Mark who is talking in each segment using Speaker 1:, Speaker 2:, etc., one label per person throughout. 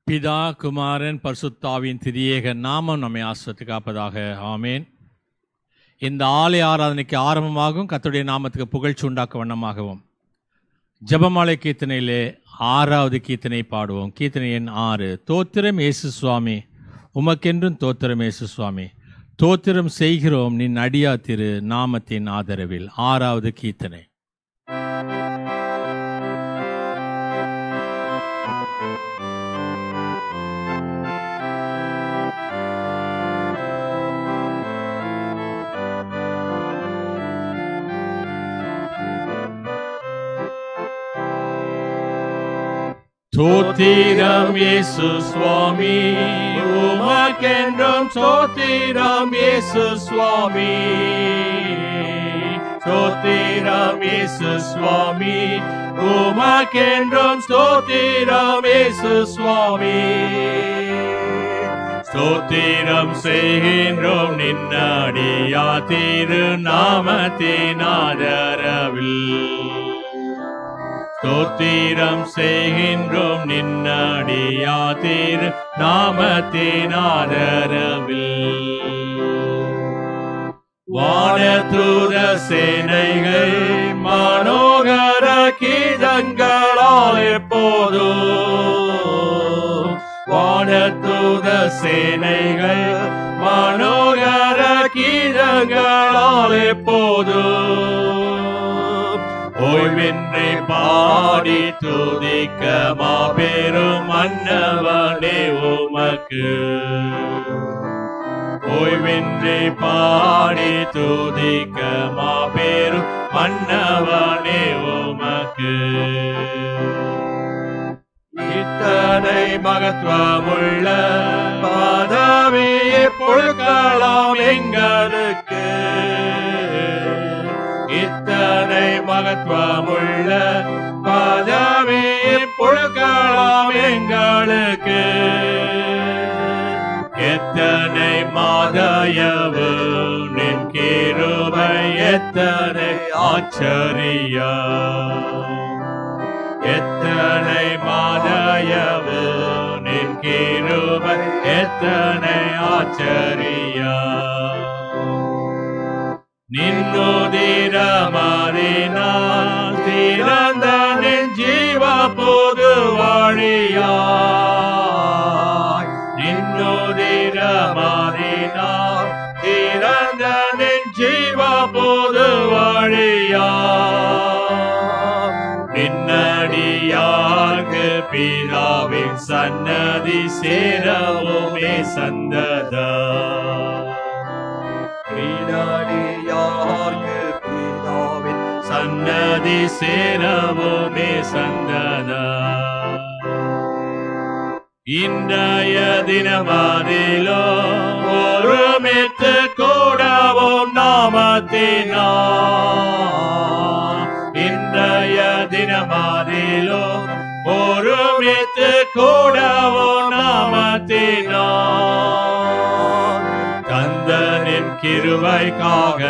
Speaker 1: பிதா குமாரன் பரிசுத்தாவின் திரியேக நாமம் நம்மை ஆசீர்வதித்து காப்பதாக. ஆமேன். இந்த ஆலய ஆராதனைக்கு ஆரம்பமாகவும் கர்த்தருடைய நாமத்துக்கு புகழ்ச்சி உண்டாக்க வண்ணமாகவும் ஜெபமாலை கீர்த்தனையிலே 6வது கீர்த்தனை பாடுவோம். கீர்த்தனை எண் 6. தோத்திரம் இயேசு சுவாமி, உமக்கென்றும் தோத்திரம் இயேசு சுவாமி, தோத்திரம் செய்கிறோம் நின் அடியா திரு நாமத்தின் ஆதரவில். 6வது கீர்த்தனை. தோத்திரம் இயேசு சுவாமி, உமக்கென்றும் தோத்திரம் இயேசு சுவாமி, தோத்திரம் இயேசு சுவாமி, உமக்கென்றும் தோத்திரம் இயேசு சுவாமி, ஸ்தோத்திரம் செய்கின்றோம் நின்னடியா திரு நாமத்தின் ஆதரவில், ஸ்தோத்திரம் செய்கின்றோம் நின்னடியா திரு நாமத்தின் ஆதரவில். வானதூத சேனைகள் மனோகர கீதங்களால் எப்போதும், வானதூத சேனைகள் மனோகர கீதங்களால் எப்போதும் ஓய்வின்றி பாடி துதிக்க மாபெரும் மன்னவனே உமக்கு, ஓய்வின்றி பாடி துதிக்க மாபெரும் மன்னவனே உமக்கு. இத்தனை மகத்துவமுள்ள பதவியை பொழுக்கலாம் எங்களுக்கு, இத்தனை மகத்துவமுள்ள பதவியை பொழுக்கலாம் எங்களுக்கு. எத்தனை மாதயவு நின் கிருபை, எத்தனை ஆச்சரியம், எத்தனை மாதயவு நின் கிருபை, எத்தனை ஆச்சரியம். நின்னுதிரமறினால் திறந்த நின் ஜீவ பொது வழியாய், நின்னுதிரமறினால் திறந்த நின் ஜீவ பொது வழியாய். நின்னடியார்க்கு பிதாவின் சன்னதி சேரவுமே சந்ததா, நின்னடியார்க்கு பிதாவின் சன்னதி சேரவுமே சந்ததா. இன்றைய தினமதிலோ ஒருமித்து கூடவும் நாமத்தினால், இன்றைய தினமதிலோ ஒருமித்து கூடவும் நாமத்தினால். கந்தனின் கிருபைக்காக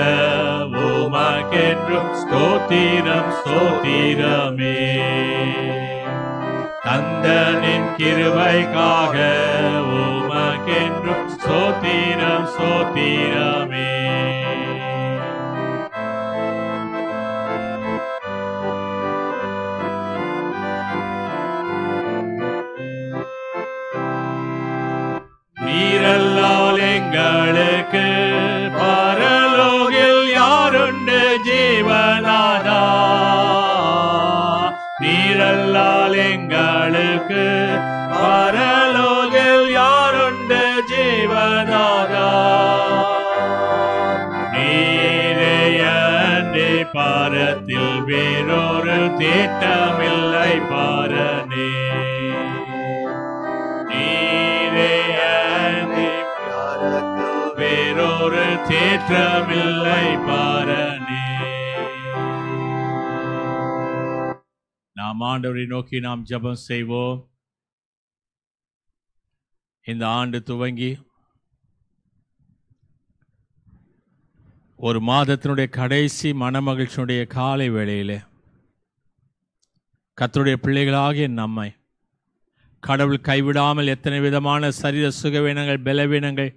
Speaker 1: உமக்கென்றும் ஸ்தோத்திரம் ஸ்தோத்திரமே, கந்தனின் கிருபைக்காக உமக்கென்றும் ஸ்தோத்திரம் ஸ்தோத்திரமே. நீரல்லால் எங்களுக்கு பரலோகில் யாருண்டு ஜீவனாதா, நீரல்லால் எங்களுக்கு பரலோகில் யாருண்டு ஜீவனாதா. நீரே அன்றி பரத்தில் வேறொரு தேட்டமில்லை பாரனே, வேறொரு தேற்றமில்லை பாரனே. நாம் ஆண்டவரை நோக்கி நாம் ஜெபம் செய்வோம். இந்த ஆண்டு துவங்கி ஒரு மாதத்தினுடைய கடைசி மனமகிழ்ச்சியுடைய காலை வேளையிலே கர்த்தருடைய பிள்ளைகளாகிய நம்மை கடவுள் கைவிடாமல் எத்தனை விதமான சரீர சுகவீனங்கள், பலவீனங்கள்,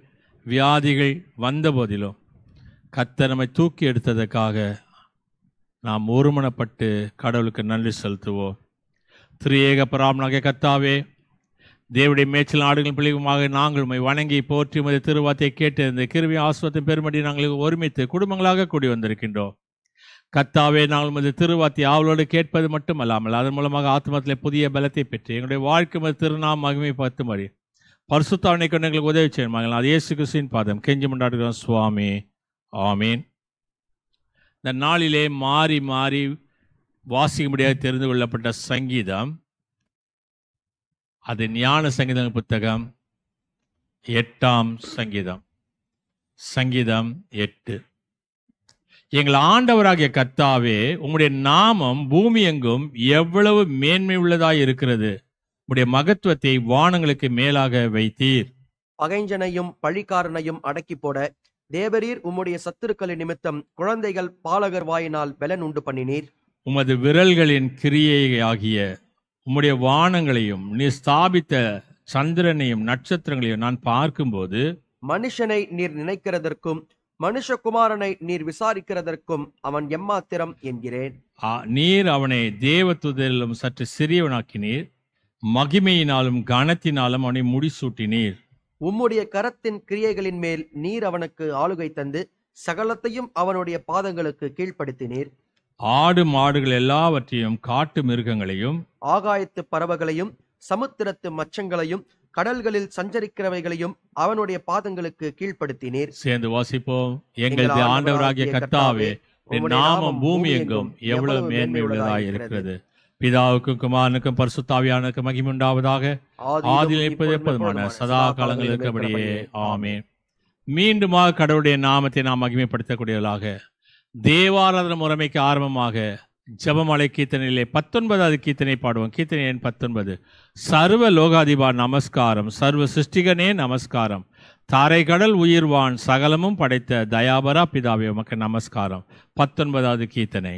Speaker 1: வியாதிகள் வந்த போதிலும் கர்த்தர் நம்மை தூக்கி எடுத்ததற்காக நாம் ஒருமனப்பட்டு கடவுளுக்கு நன்றி செலுத்துவோம். திரியேக பராமனாகிய கர்த்தாவே, தேவனுடைய மேய்ச்சல் ஆடுகள் பிள்ளைகளுமாக நாங்கள் உம்மை வணங்கி போற்றி உமது திருவார்த்தையை கேட்டு இந்த கிருபை ஆசீர்வாதத்தின் பெருமடி நாங்கள் ஒருமித்து குடும்பங்களாக கூடி வந்திருக்கின்றோம். கர்த்தாவே, நாங்கள் உமது திருவார்த்தை ஆவலோடு கேட்பது மட்டுமல்லாமல் அதன் மூலமாக ஆத்மத்திலே புதிய பலத்தை பெற்று எங்களுடைய வாழ்க்கை உமது திருநாமம் மகிமைப்படுத்தும்படி பரிசுத்த ஆவியை கொண்டு எங்களுக்கு உதவி செய்யுங்கள். அது இயேசு கிறிஸ்துவின் பாதம் கெஞ்சி கொண்டாடுகிறோம் சுவாமி. ஆமீன். இந்த நாளிலே மாறி மாறி வாசிக்க முடியாது தெரிந்து கொள்ளப்பட்ட சங்கீதம், அது ஞான சங்கீத புத்தகம் 8ஆம் சங்கீதம், சங்கீதம் 8. எங்கள் ஆண்டவராகிய கர்த்தாவே, உம்முடைய நாமம் பூமி எங்கும் எவ்வளவு மேன்மை உள்ளதாய் இருக்கிறது. உம்முடைய மகத்துவத்தை வானங்களுக்கு மேலாக வைத்தீர்.
Speaker 2: பகைஞ்சனையும் பழிக்காரனையும் அடக்கி போட தேவரீர் உம்முடைய சத்துருக்களின் நிமித்தம் குழந்தைகள் பாலகர் வாயினால் பலன் உண்டு பண்ணினீர்.
Speaker 1: உமது விரல்களின் கிரியையாகிய உம்முடைய வானங்களையும் நீ ஸ்தாபித்த சந்திரனையும் நட்சத்திரங்களையும் நான் பார்க்கும்போது,
Speaker 2: மனுஷனை நீர் நினைக்கிறதற்கும் மனுஷகுமாரனை நீர் விசாரிக்கிறதற்கும் அவன் எம்மாத்திரம் என்கிறேன்.
Speaker 1: நீர் அவனை தேவதூதரிலும் சற்று சிறியவனாக்கினீர், மகிமையினாலும் கனத்தினாலும் அவனை முடிசூட்டினீர்.
Speaker 2: உம்முடைய கரத்தின் கிரியைகளின் மேல் நீர் அவனுக்கு ஆளுகை தந்து சகலத்தையும் அவனுடைய பாதங்களுக்கு கீழ்ப்படுத்தினீர்.
Speaker 1: ஆடு மாடுகள் எல்லாவற்றையும், காட்டு மிருகங்களையும்,
Speaker 2: ஆகாயத்து பறவைகளையும், சமுத்திரத்து மச்சங்களையும், கடல்களில் சஞ்சரிக்கிறவைகளையும் அவனுடைய பாதங்களுக்கு கீழ்ப்படுத்தினீர்.
Speaker 1: சேர்ந்து வாசிப்போம். எங்கள் ஆண்டவராகிய கர்த்தாவே, நாமம் பூமி எங்கும் எவ்வளவு மேன்மை உள்ளதாய் இருக்கிறது. பிதாவுக்கும் குமாரனுக்கும் பரிசுத்த ஆவியானவருக்கும் மகிமை உண்டாவதாக. ஆதியில் இருப்பது எப்போதுமான சதா காலங்கள் இருக்கபடியே. ஆமென். மீண்டுமாக கடவுளுடைய நாமத்தை நாம் மகிமைப்படுத்தக்கூடியவர்களாக தேவாராதன முறைமைக்கு ஆரம்பமாக ஜெபமாலை கீர்த்தனையிலே 19வது கீர்த்தனை பாடுவோம். கீர்த்தனை எண் 19. சர்வ லோகாதிபா நமஸ்காரம், சர்வ சிருஷ்டிகனே நமஸ்காரம், தாரை கடல் உயிர்வான் சகலமும் படைத்த தயாபரா பிதாவே உமக்கு நமஸ்காரம். 19வது கீர்த்தனை.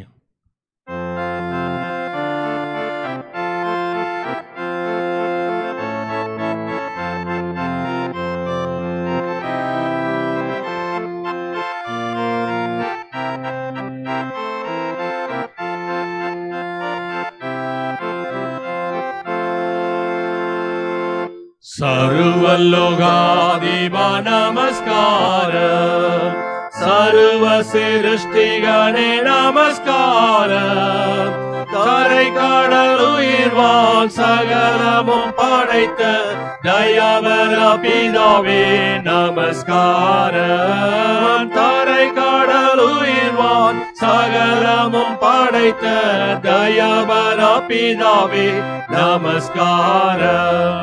Speaker 1: सर्वलोकाधिपा नमस्कार, सर्व सिरुष्टिगणे नमस्कार, தரை கடல் உயிர்வான் சகலமும் படைத்த தயாபர பிதாவே நமஸ்காரம். தரை கடல் உயிர்வான் சகலமும் படைத்த தயாபர பிதாவே நமஸ்காரம்.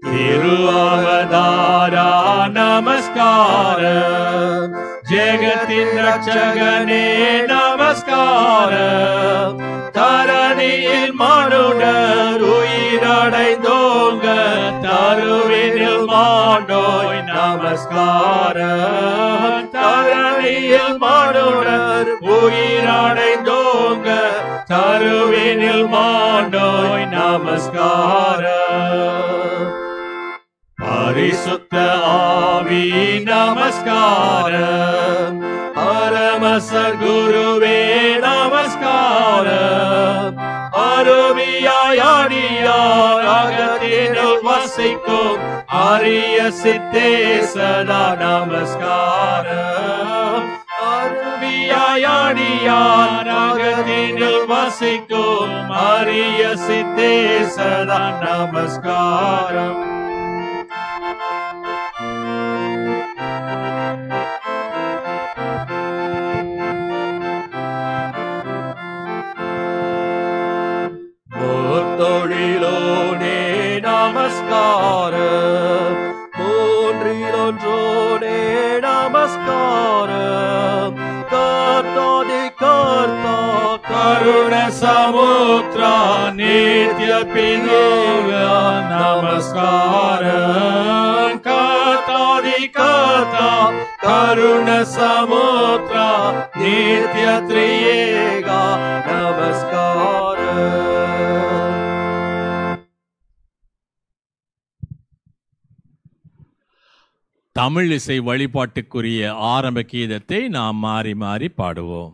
Speaker 1: திருஅவதாரா நமஸ்காரம், ஜெகத்தின் ரட்சகனே நமஸ்காரம். தரணியில் மனுடர் உயிரடைந்தோங்க தருவினில் மாண்டோய் நமஸ்காரம். தரணியில் மனுடர் உயிரடைந்தோங்க தருவினில் மாண்டோய் நமஸ்காரம். பரிசுத்த ஆவி நமஸ்காரம், பரமசர் குருவே நமஸ்காரம். அருவியாய் அடியார் அகத்தினுள் வசிக்கும் அரிய சித்தே சதா நமஸ்காரம். அருவியாய் அடியார் அகத்தினுள் வசிக்கும் அரிய சித்தே சதா நமஸ்காரம். தொழிலோனே நமஸ்காரம், மூன்றிலொன்றோனே நமஸ்காரம். கர்த்தாதி கர்த்தா கருண சமுத்ரா நித்ய பிதா நமஸ்காரம். கர்த்தாதி கர்த்தா கருண சமுத்ரா நித்ய த்ரியேகா நமஸ்காரம். தமிழ் இசை வழிபாட்டுக்குரிய ஆரம்ப கீதத்தை நாம் மாறி மாறி பாடுவோம்.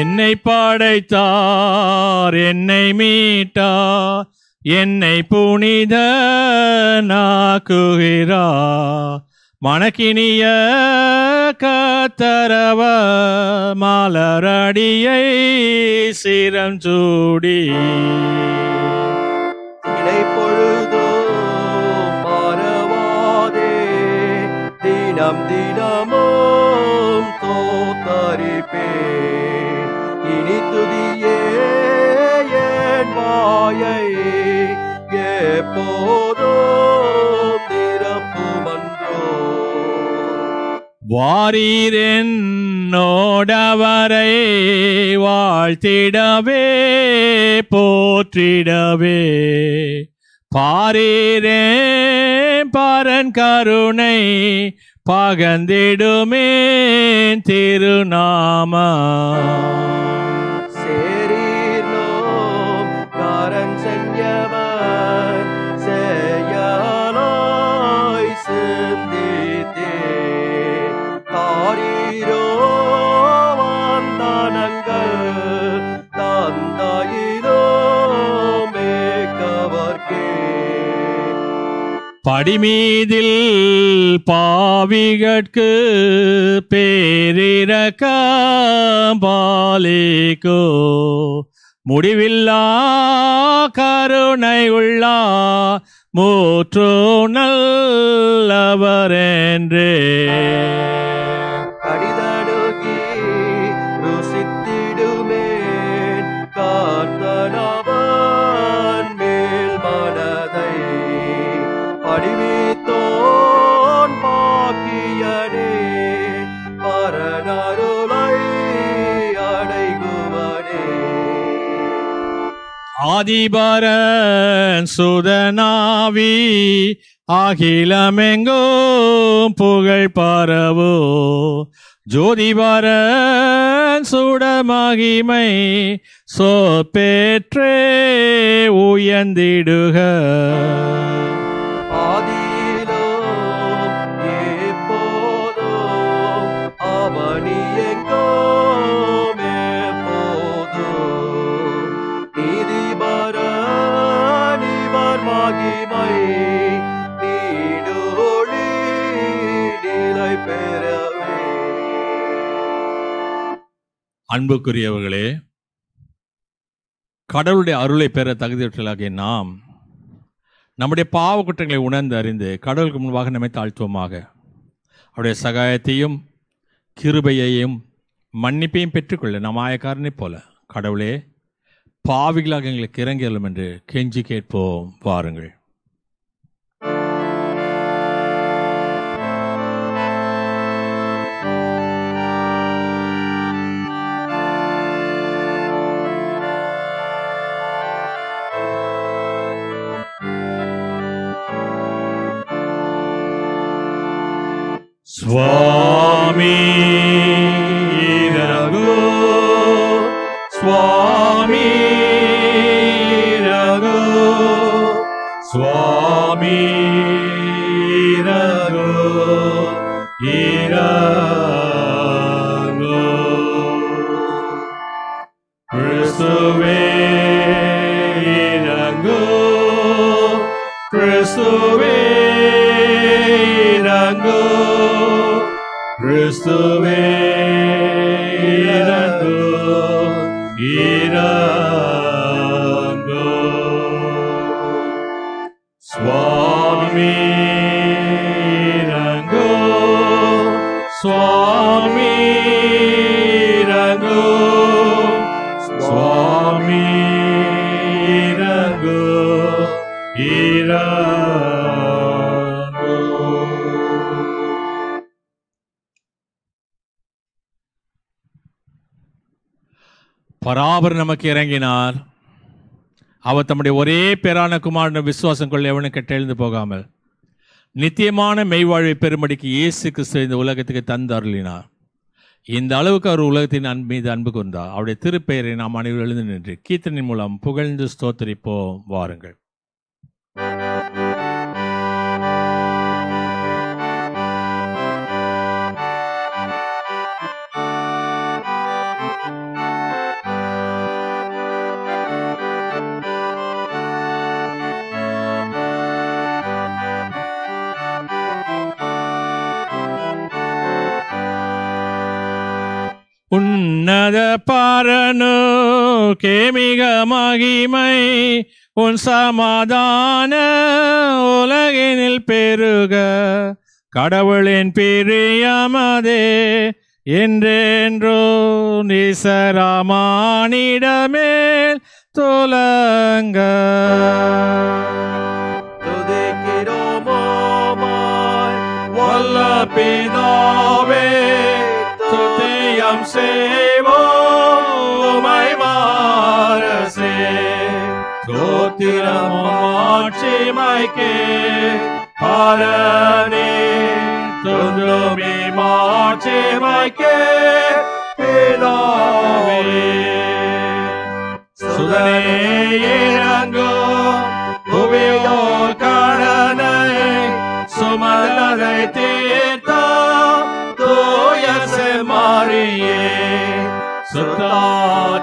Speaker 1: என்னை படைத்தார், என்னை மீட்டார், என்னை புனிதனாக்குகிறார். மணக்கினிய கத்தரவ மலரடியை சிரம் சூடி
Speaker 2: இணை பொழுதும் மறவாதே தினம் தினமும் தோத்தரிப்பே. இனி துதியே என் வாயை எப்போதும் நிரப்புமன்றோ.
Speaker 1: வாரீரென்னோடவரை வாழ்த்திடவே போற்றிடவே. பாரீரே பரன் கருணை பகந்திடுமே திருநாம.
Speaker 2: சேரீர்னோம் கரன் செஞ்சவர் செயலாய் சிந்தித்தே. தாரீரோ வந்தனங்கள் தந்தாயிரோ மேக்கவர்க்கே.
Speaker 1: படிமீதில் பாவிகட்கு பேரிரக்கம் பாலிக்கோ. முடிவில்லா கருணை உள்ளா மூற்றோ நல்லவரென்றே.
Speaker 2: கடிதணுகி ருசித்திடுமேன் கார்த்தனவன் மேல் மனதை. படிவித்தோன் பாக்கியனே பரனருளை அடைகுவனே.
Speaker 1: ஆதிபரன் சுதனாவி அகிலமெங்கும் புகழ் பரவோ. ஜோதிபரன் சுடமகிமை சொற்பேற்றே உயர்ந்திடுக.
Speaker 2: ஆதியிலும் எப்போதும் அவனியெங்கும் எப்போதும். நீதிபரன் இவர் மகிமை நீடொளி நிலை பெறவே.
Speaker 1: அன்புக்குரியவர்களே, கடவுளுடைய அருளை பெற தகுதியுற்றலாகிய நாம் நம்முடைய பாவ குற்றங்களை உணர்ந்து அறிந்து கடவுளுக்கு முன்பாக நம்மை தாழ்த்துவோமாக. அவருடைய சகாயத்தையும் கிருபையையும் மன்னிப்பையும் பெற்றுக்கொள்ள நாம் ஆயக்காரனை போல கடவுளே பாவிகளாக எங்களுக்கு இறங்கியலும் என்று கெஞ்சி கேட்போம். வாருங்கள். சுவாமி ரகு, சுவாமி ரகு, சுவாமி ரகு, இரகு. கிறிஸ்துவே இரகு, கிறிஸ்துவே இரகு, கிறிஸ்துவே இரகு, இரகு. சுவாமி இரகு, சுவாமி இரகு, சுவாமி இரகு, இரகு. பராபர் நமக்கு இறங்கினார். அவர் தம்முடைய ஒரே பேரான குமாரன் விசுவாசம் கொள்ள எவனும் கெட்டெழுந்து போகாமல் நித்தியமான மெய்வாழ்வை பெறும்படிக்கு இயேசு கிறிஸ்து இந்த உலகத்துக்கு தந்து அருளினார். இந்த அளவுக்கு அவர் உலகத்தின் மீது அன்பு கொண்டார். அவருடைய திருப்பெயரை நாம் அனைவரும் எழுந்து நின்று கீர்த்தனின் மூலம் புகழ்ந்து ஸ்தோத்திரிப்போம். வாருங்கள். உன்னத பாரனோ கேமிக மகிமை உன் சமாதான உலகினில் பெருக கடவுளின் பிரியமதே என்றென்றோ நிசரமானிடமேல் துலங்க. வல்ல பிதாவே துதியம் செய்வோம் உமை மாரசே ஸ்தோத்திரம் மாட்சிமைக்கே பரனே துதிமே மாட்சிமைக்கே பிதாவே சுதனே இறங்கோ புவியோர் கடனை சுமலரை தீர்த்தா மாறியே சுத்தா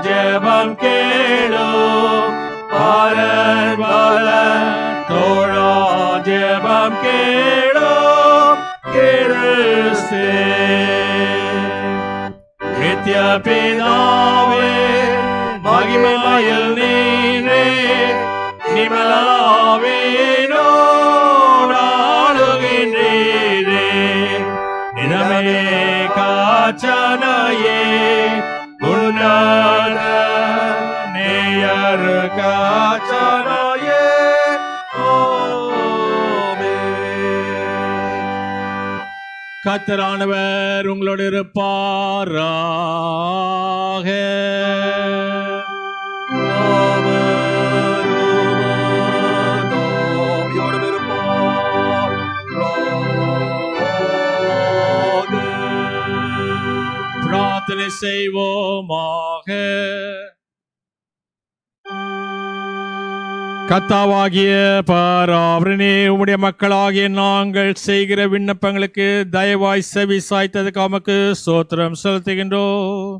Speaker 1: ஜெபம் கேளோ பரன் பல தோழா ஜெபம் கேளோ கிறிஸ்தே நித்ய பிதாவே மகிமையில் நீரே நிமலாவினோடாளுகின்றீரே நிதமே காச்சனையே உன்னத நேயர் காச்சனையே கர்த்தரானவர் உங்களோடு இருப்பாராக. பிரார்த்தனை செய்வோமாக. கர்த்தாவாகிய பராபரனே, உம்முடைய மக்களாகிய நாங்கள் செய்கிற விண்ணப்பங்களுக்கு தயவாய் செவி சாய்த்ததுக்கு உமக்கு ஸ்தோத்திரம் செலுத்துகின்றோம்.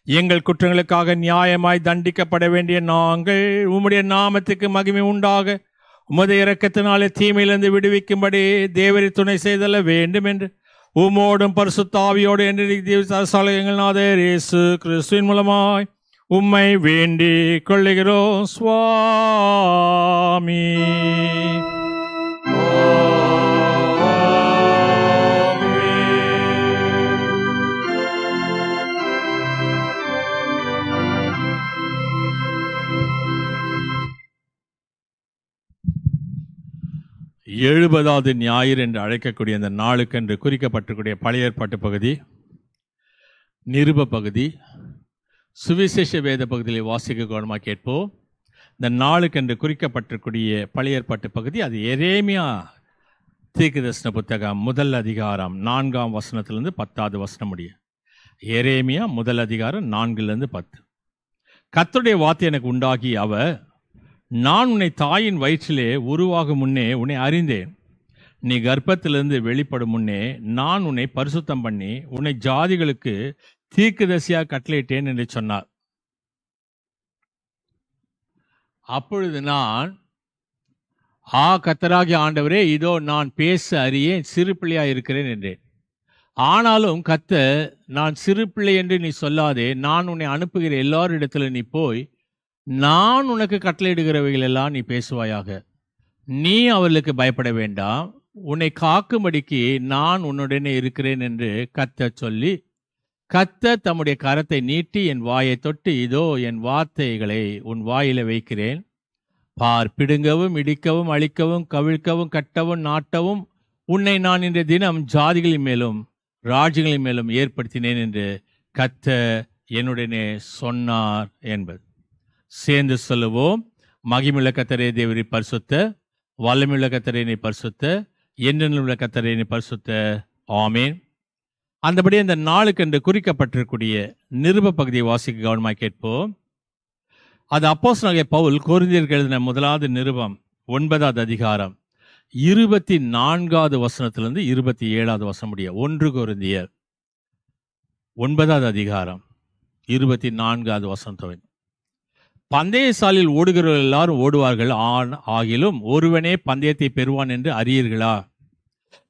Speaker 1: எங்கள் குற்றங்களுக்காக நியாயமாய் தண்டிக்கப்பட வேண்டிய நாங்கள் உம்முடைய நாமத்துக்கு மகிமை உண்டாக உமது இரக்கத்தினாலே தீமையிலிருந்து விடுவிக்கும்படி தேவரை துணை செய்தல வேண்டும் என்று உம்மோடும் பரிசுத்த ஆவியோடு என்று எங்கள் நாதர் இயேசு கிறிஸ்துவின் மூலமாய் உம்மை வேண்டிக் கொள்ளுகிறோம் சுவாமி. எழுபதாவது ஞாயிறு என்று அழைக்கக்கூடிய அந்த நாளுக்கென்று குறிக்கப்பட்டிருக்கூடிய பழைய ஏற்பாட்டு பகுதி, நிருப பகுதி, சுவிசேஷ வேத பகுதியில் வாசிக்க கவனமாக கேட்போம். இந்த நாளுக்கென்று குறிக்கப்பட்டிருக்கூடிய பழைய ஏற்பாட்டு பகுதி அது எரேமியா தீர்க்கதரிசன புத்தகம் முதல் அதிகாரம் 4ஆம் வசனத்திலிருந்து 10வது வசனம் முடிய. எரேமியா முதல் அதிகாரம் 4லிருந்து 10. கர்த்தருடைய வார்த்தை எனக்கு உண்டாகி அவர், நான் உன்னை தாயின் வயிற்றிலே உருவாகும் முன்னே உன்னை அறிந்தேன். நீ கர்ப்பத்திலிருந்து வெளிப்படும் முன்னே நான் உன்னை பரிசுத்தம் பண்ணி உன்னை ஜாதிகளுக்கு தீர்க்கதரிசியாக கட்டளையிட்டேன் என்று சொன்னார். அப்பொழுது நான், கர்த்தராகிய ஆண்டவரே, இதோ நான் பேச அறியேன், சிறு பிள்ளையாக இருக்கிறேன் என்றேன். ஆனாலும் கர்த்தர், நான் சிறு பிள்ளை என்று நீ சொல்லாதே, நான் உன்னை அனுப்புகிற எல்லாரிடத்தில் நீ போய் நான் உனக்கு கட்டளையிடுகிறவைகள் எல்லாம் நீ பேசுவாயாக. நீ அவர்களுக்கு பயப்பட வேண்டாம், உன்னை காக்கும்படிக்கு நான் உன்னுடனே இருக்கிறேன் என்று கர்த்தர் சொல்லி, கர்த்தர் தம்முடைய கரத்தை நீட்டி என் வாயை தொட்டு, இதோ என் வார்த்தைகளை உன் வாயில வைக்கிறேன். பார், பிடுங்கவும் இடிக்கவும் அழிக்கவும் கவிழ்க்கவும் கட்டவும் நாட்டவும் உன்னை நான் இன்றைய தினம் ஜாதிகளின் மேலும் ராஜ்யங்களின் மேலும் ஏற்படுத்தினேன் என்று கர்த்தர் என்னுடனே சொன்னார் என்பது. சேர்ந்து சொல்லுவோம். மகிமுள்ள கர்த்தரே தேவரீர் பரிசுத்த, வல்லமையுள்ள கர்த்தரே நீர் பரிசுத்த, என்றென்றுள்ள கர்த்தரே நீர் பரிசுத்த. ஆமென். அந்தபடி அந்த நாளுக்கென்று குறிக்கப்பட்டிருக்கூடிய நிருப பகுதியை வாசிக்க கவனமாக கேட்போம். அது அப்போஸ்தலனாகிய பவுல் கொரிந்தியருக்கு எழுதின முதலாவது நிருபம் 9வது அதிகாரம் 24வது வசனத்திலிருந்து 27வது வசனம் முடிய. 1 கொரிந்தியர் 9வது அதிகாரம் 24வது வசனம் துவங்கி. பந்தய சாலையில் ஓடுகிறவர்கள் எல்லாரும் ஓடுவார்கள், ஆகிலும் ஒருவனே பந்தயத்தை பெறுவான் என்று அறியீர்களா?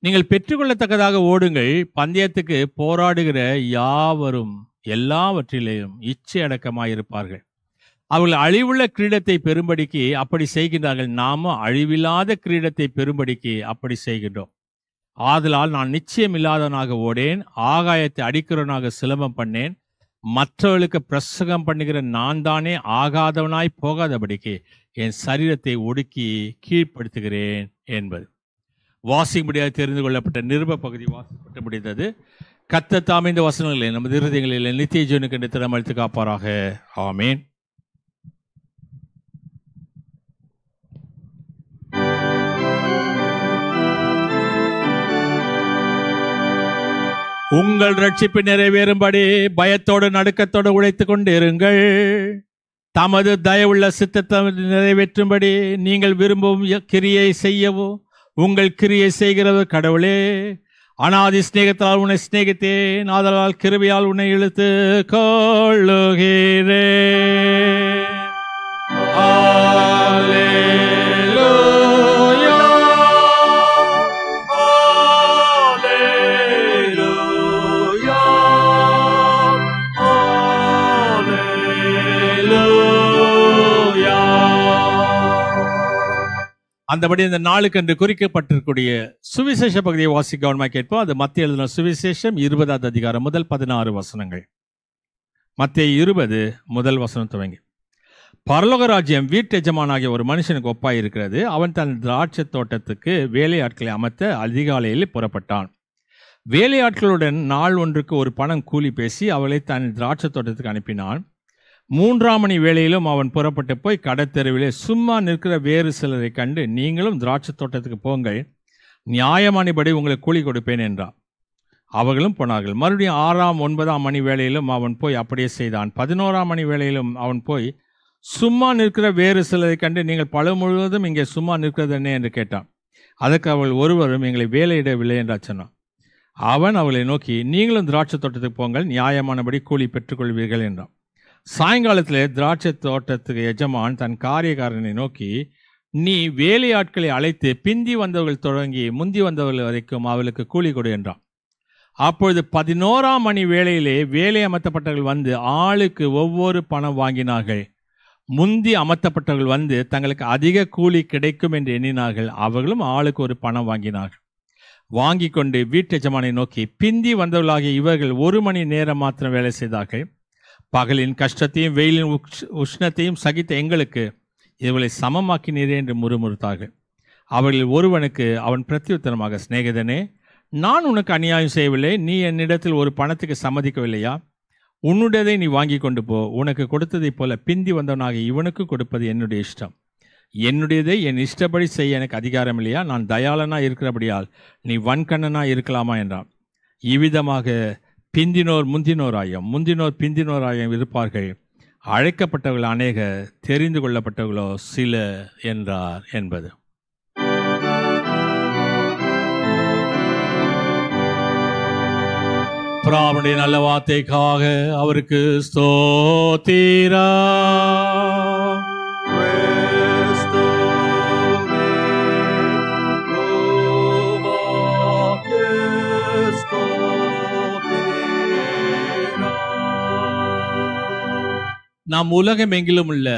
Speaker 1: நீங்கள் பெற்றுக்கொள்ளத்தக்கதாக ஓடுங்கள். பந்தயத்துக்கு போராடுகிற யாவரும் எல்லாவற்றிலேயும் இச்சை அடக்கமாயிருப்பார்கள். அவர்கள் அழிவுள்ள கிரீடத்தை பெறும்படிக்கு அப்படி செய்கின்றார்கள். நாமும் அழிவில்லாத கிரீடத்தை பெறும்படிக்கு அப்படி செய்கின்றோம். ஆதலால் நான் நிச்சயம் இல்லாதவனாக ஓடேன், ஆகாயத்தை அடிக்கிறவனாக சிலம்பம் பண்ணேன். மற்றவர்களுக்கு பிரசங்கம் பண்ணுகிற நான் தானே ஆகாதவனாய் போகாதபடிக்கு என் சரீரத்தை ஒடுக்கி கீழ்ப்படுத்துகிறேன் என்பது. வாசிக்கும்படியாக தெரிந்து கொள்ளப்பட்ட நிருப பகுதி வாசிக்கப்பட்டு முடிந்தது. கர்த்தர் தாமே இந்த வசனங்களை நமது இருதயங்களில் நித்திய ஜீவனுக்கு என்று திறமளித்து காப்பாராக. ஆமேன். உங்கள் ரட்சிப்பு நிறைவேறும்படி பயத்தோடு நடுக்கத்தோடு உழைத்துக் கொண்டிருங்கள். தமது தயவுள்ள சித்தத்தை நிறைவேற்றும்படி நீங்கள் விரும்பும் கிரியை செய்யவோ உங்கள் கிரியை செய்கிறவர் கடவுளே. அனாதி சிநேகத்தால் உன்னை சிநேகித்தேன், ஆதலால் கிருபையால் உன்னை இழுத்து கொள்ளுகிறேன். அந்தபடி இந்த நாளுக்கு என்று குறிக்கப்பட்டிருக்கூடிய சுவிசேஷ பகுதியை வாசிக்க கவனமாக கேட்போம். அது மத்திய எழுதின சுவிசேஷம் 20வது அதிகாரம் முதல் 16 வசனங்கள். மத்திய 20 முதல் வசனம் துவங்கி. பரலோக ராஜ்யம் வீட்டு எஜமானாகிய ஒரு மனுஷனுக்கு ஒப்பாயிருக்கிறது. அவன் தன் திராட்சை தோட்டத்துக்கு வேலையாட்களை அமர்த்த அதிகாலையில் புறப்பட்டான். வேலையாட்களுடன் நாள் ஒன்றுக்கு ஒரு பணம் கூலி பேசி அவளை தன் திராட்சை தோட்டத்துக்கு அனுப்பினான். 3ஆம் மணி வேளையிலும் அவன் புறப்பட்டு போய் கடத்தெருவிலே சும்மா நிற்கிற வேறு சிலரை கண்டு, நீங்களும் திராட்சை தோட்டத்துக்கு போங்கள், நியாயமானபடி உங்களுக்கு கூலி கொடுப்பேன் என்றான். அவர்களும் போனார்கள். மறுபடியும் 6ஆம் 9ஆம் மணி வேளையிலும் அவன் போய் அப்படியே செய்தான். 11ஆம் மணி வேளையிலும் அவன் போய் சும்மா நிற்கிற வேறு சிலரை கண்டு, நீங்கள் பழு முழுவதும் இங்கே சும்மா நிற்கிறது என்ன என்று கேட்டான். அதற்கு அவள் ஒருவரும் எங்களை வேலையிடவில்லை என்று சொன்னான். அவன் அவளை நோக்கி, நீங்களும் திராட்சை தோட்டத்துக்கு போங்கள், நியாயமானபடி கூலி பெற்றுக்கொள்வீர்கள் என்றான். சாயங்காலத்திலே திராட்சை தோட்டத்துக்கு எஜமான் தன் காரியக்காரனை நோக்கி, நீ வேலையாட்களை அழைத்து பிந்தி வந்தவர்கள் தொடங்கி முந்தி வந்தவர்கள் வரைக்கும் அவளுக்கு கூலி கொடு என்றான். அப்பொழுது 11ஆம் மணி வேளையிலே வேலை அமர்த்தப்பட்டவர்கள் வந்து ஆளுக்கு ஒவ்வொரு பணம் வாங்கினார்கள். முந்தி அமர்த்தப்பட்டவர்கள் வந்து தங்களுக்கு அதிக கூலி கிடைக்கும் என்று எண்ணினார்கள். அவர்களும் ஆளுக்கு ஒரு பணம் வாங்கினார்கள். வாங்கி கொண்டு வீட்டு எஜமானை நோக்கி, பிந்தி வந்தவர்களாகிய இவர்கள் 1 மணி நேரம் மாத்திரம் வேலை செய்தார்கள். பகலின் கஷ்டத்தையும் வெயிலின் உஷ்ணத்தையும் சகித்த எங்களுக்கு இவர்களை சமமாக்கினீரே என்று முறுமுறுத்தார்கள். அவர்களில் ஒருவனுக்கு அவன் பிரத்யுத்தரமாக, சிநேகிதனே, நான் உனக்கு அநியாயம் செய்யவில்லை. நீ என்னிடத்தில் ஒரு பணத்துக்கு சம்மதிக்கவில்லையா? உன்னுடையதை நீ வாங்கி கொண்டு போ. உனக்கு கொடுத்ததைப் போல பிந்தி வந்தவனாக இவனுக்கு கொடுப்பது என்னுடைய இஷ்டம். என்னுடையதை என் இஷ்டப்படி செய்ய எனக்கு அதிகாரம் இல்லையா? நான் தயாளனா இருக்கிறபடியால் நீ வன்கண்ணனா இருக்கலாமா என்றான். இவ்விதமாக பிந்தினோர் முந்தினோராயம், முந்தினோர் பிந்தினோராயம் இருப்பார்கள். அழைக்கப்பட்டவர்கள் அநேகர், தெரிந்து கொள்ளப்பட்டவர்களோ சில என்றார் என்பது. பிராவுடைய நல்ல வார்த்தைக்காக அவருக்கு ஸ்தோத்திரம். நாம் உலகம் எங்கிலும் உள்ள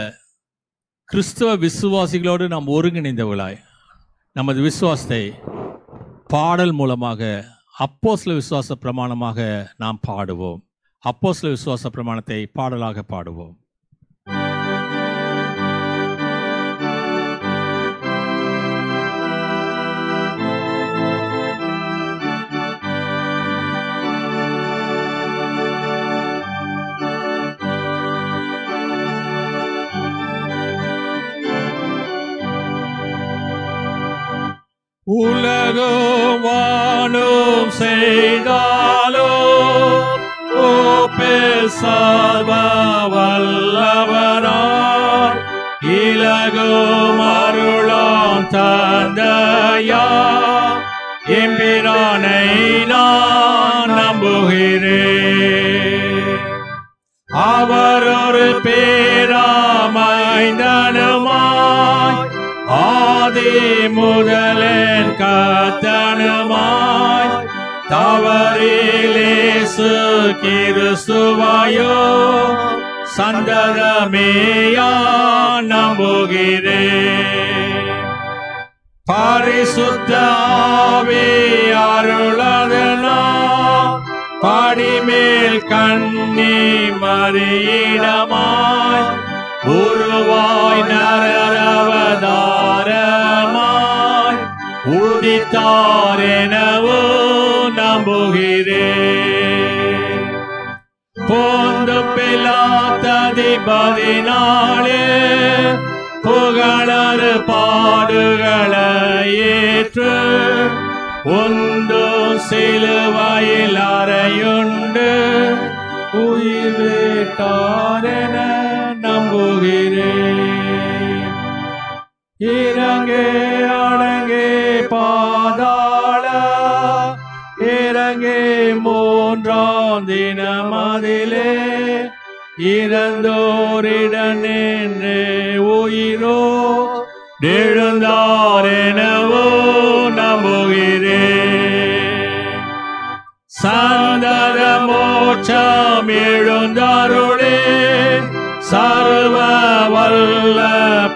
Speaker 1: கிறிஸ்தவ விசுவாசிகளோடு நாம் ஒருங்கிணைந்தவர்களாய் நமது விசுவாசத்தை பாடல் மூலமாக அப்போஸ்தல விசுவாச பிரமாணமாக நாம் பாடுவோம். அப்போஸ்தல விசுவாச பிரமாணத்தை பாடலாக பாடுவோம். உலகும் வானும் செய்தாலோ ஓப்பில் சர்வ வல்லவராய் இலகும் அருளாம் தந்தையா எம்பிரானை நான் நம்புகிறேன். அவர் ஒரு பேராமைந்தனுமாய் ஆதி முதலின் கர்த்தனுமாய் தவறிலேசு கிறிஸ்துவாயோ சந்ததமேயா நம்புகிறேன். பரிசுத்த ஆவி அருளதனால் படிமேல் கண்ணி மறியிடமாய் உருவாய் நரவதாரமாய் உதித்தாரெனவோ நம்புகிறேன். போந்து பிலாத்ததிபதினாலே புகழறு பாடுகளை ஏற்று ஒன்று சிலுவையில் அறையுண்டு உயிர் விட்டாரென நம்புகிறேன். இறங்கே அடங்கே பாதாள இறங்கே மூன்றாம் தினமதிலே இறந்தோரிடனே உயிரோ எழுந்தாரெனவோ நம்புகிறேன். சந்தத மோட்சம் எழுந்தாருளே சர்வ வல்ல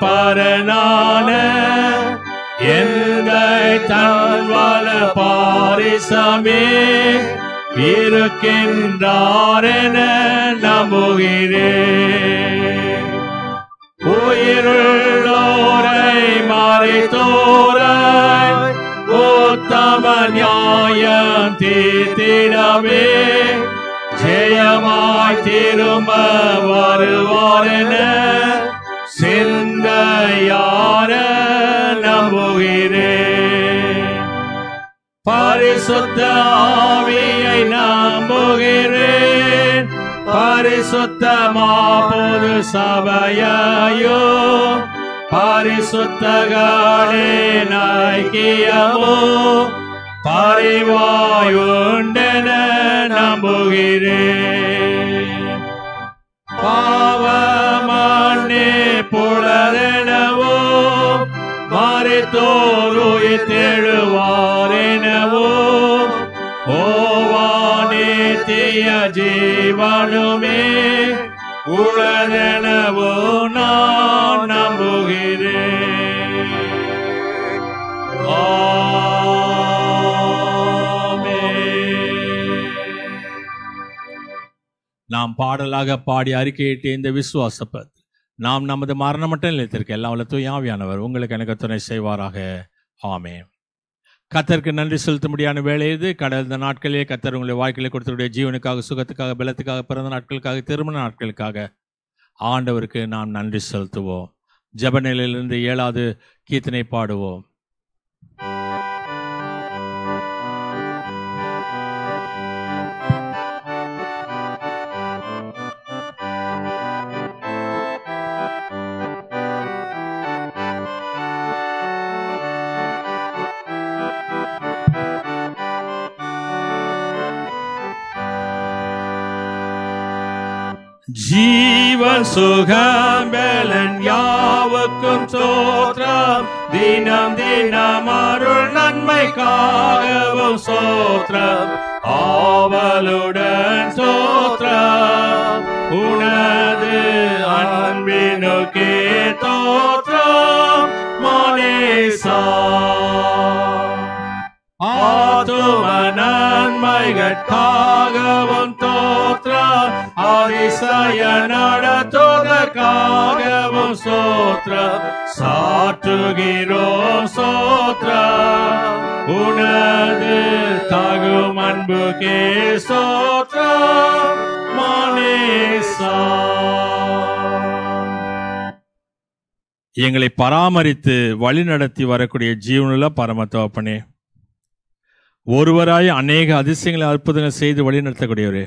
Speaker 1: பரனான எந்த தன்வல பாரிசமே இருக்கின்றாரென நம்புகிறேன். உயிருள்ளோரை மறைத்தோரை உத்தம நியாயம் தீர்த்திடவே ஜெயமாய் திரும்ப வருவாரென சிந்தையார நம்புகிறேன். பரிசுத்த ஆவியை நம்புகிறேன். பரிசுத்தமா பொது சபையோ பரிசுத்தகளின் ஐக்கியமோ பரிவாயுண்டென நம்புகிறேன். பாவமன்னே புலரெனவோ மரித்தோருயிர் தெழுவாரெனவோ ஓவானேத்திய ஜீவனுமே உளதெனவோ நான் நம்புகிறேன். நாம் பாடலாக பாடி அறிக்கையிட்டு இந்த விசுவாசப்பத் நாம் நமது மரணமற்ற நிலையத்திற்கு எல்லாம் வல்ல தூய ஆவியானவர் உங்களுக்கு எனக்கு துணை செய்வாராக. ஆமென். கர்த்தருக்கு நன்றி செலுத்தும்படியான வேலை இது. கடந்த நாட்களிலே கர்த்தர் உங்களை வாழ்க்கையிலே கொடுத்தவருடைய ஜீவனுக்காக, சுகத்துக்காக, பலத்துக்காக, பிறந்த நாட்களுக்காக, திருமண நாட்களுக்காக ஆண்டவருக்கு நாம் நன்றி செலுத்துவோம். ஜெப நிலையிலிருந்து 7வது கீர்த்தனை பாடுவோம். ஜீவன் சுகம் பலன் யாவுக்கும் சோத்ரம் தினம் தினம் அருள் நன்மைக்காகவும் சோத்ரம் ஆவலுடன் சோத்ரம் உனது அன்பினுக்கே தோற்றம் மனேசா ஆத்தும நன்மைகட்காகவும் தோற்றம் அதிசய நடத்துவதற்காகவும் சோத்ரம் சாற்றுகிறோம் சோத்ரம் உனது தகும் அன்புக்கே சோத்ரம் மனேசா. எங்களை பராமரித்து வழி நடத்தி வரக்கூடிய ஜீவனுள்ள பரம தகப்பனே, ஒருவராய் அநேக அதிசயங்களை அற்புதங்கள் செய்து வழி நடத்தக்கூடியவரே,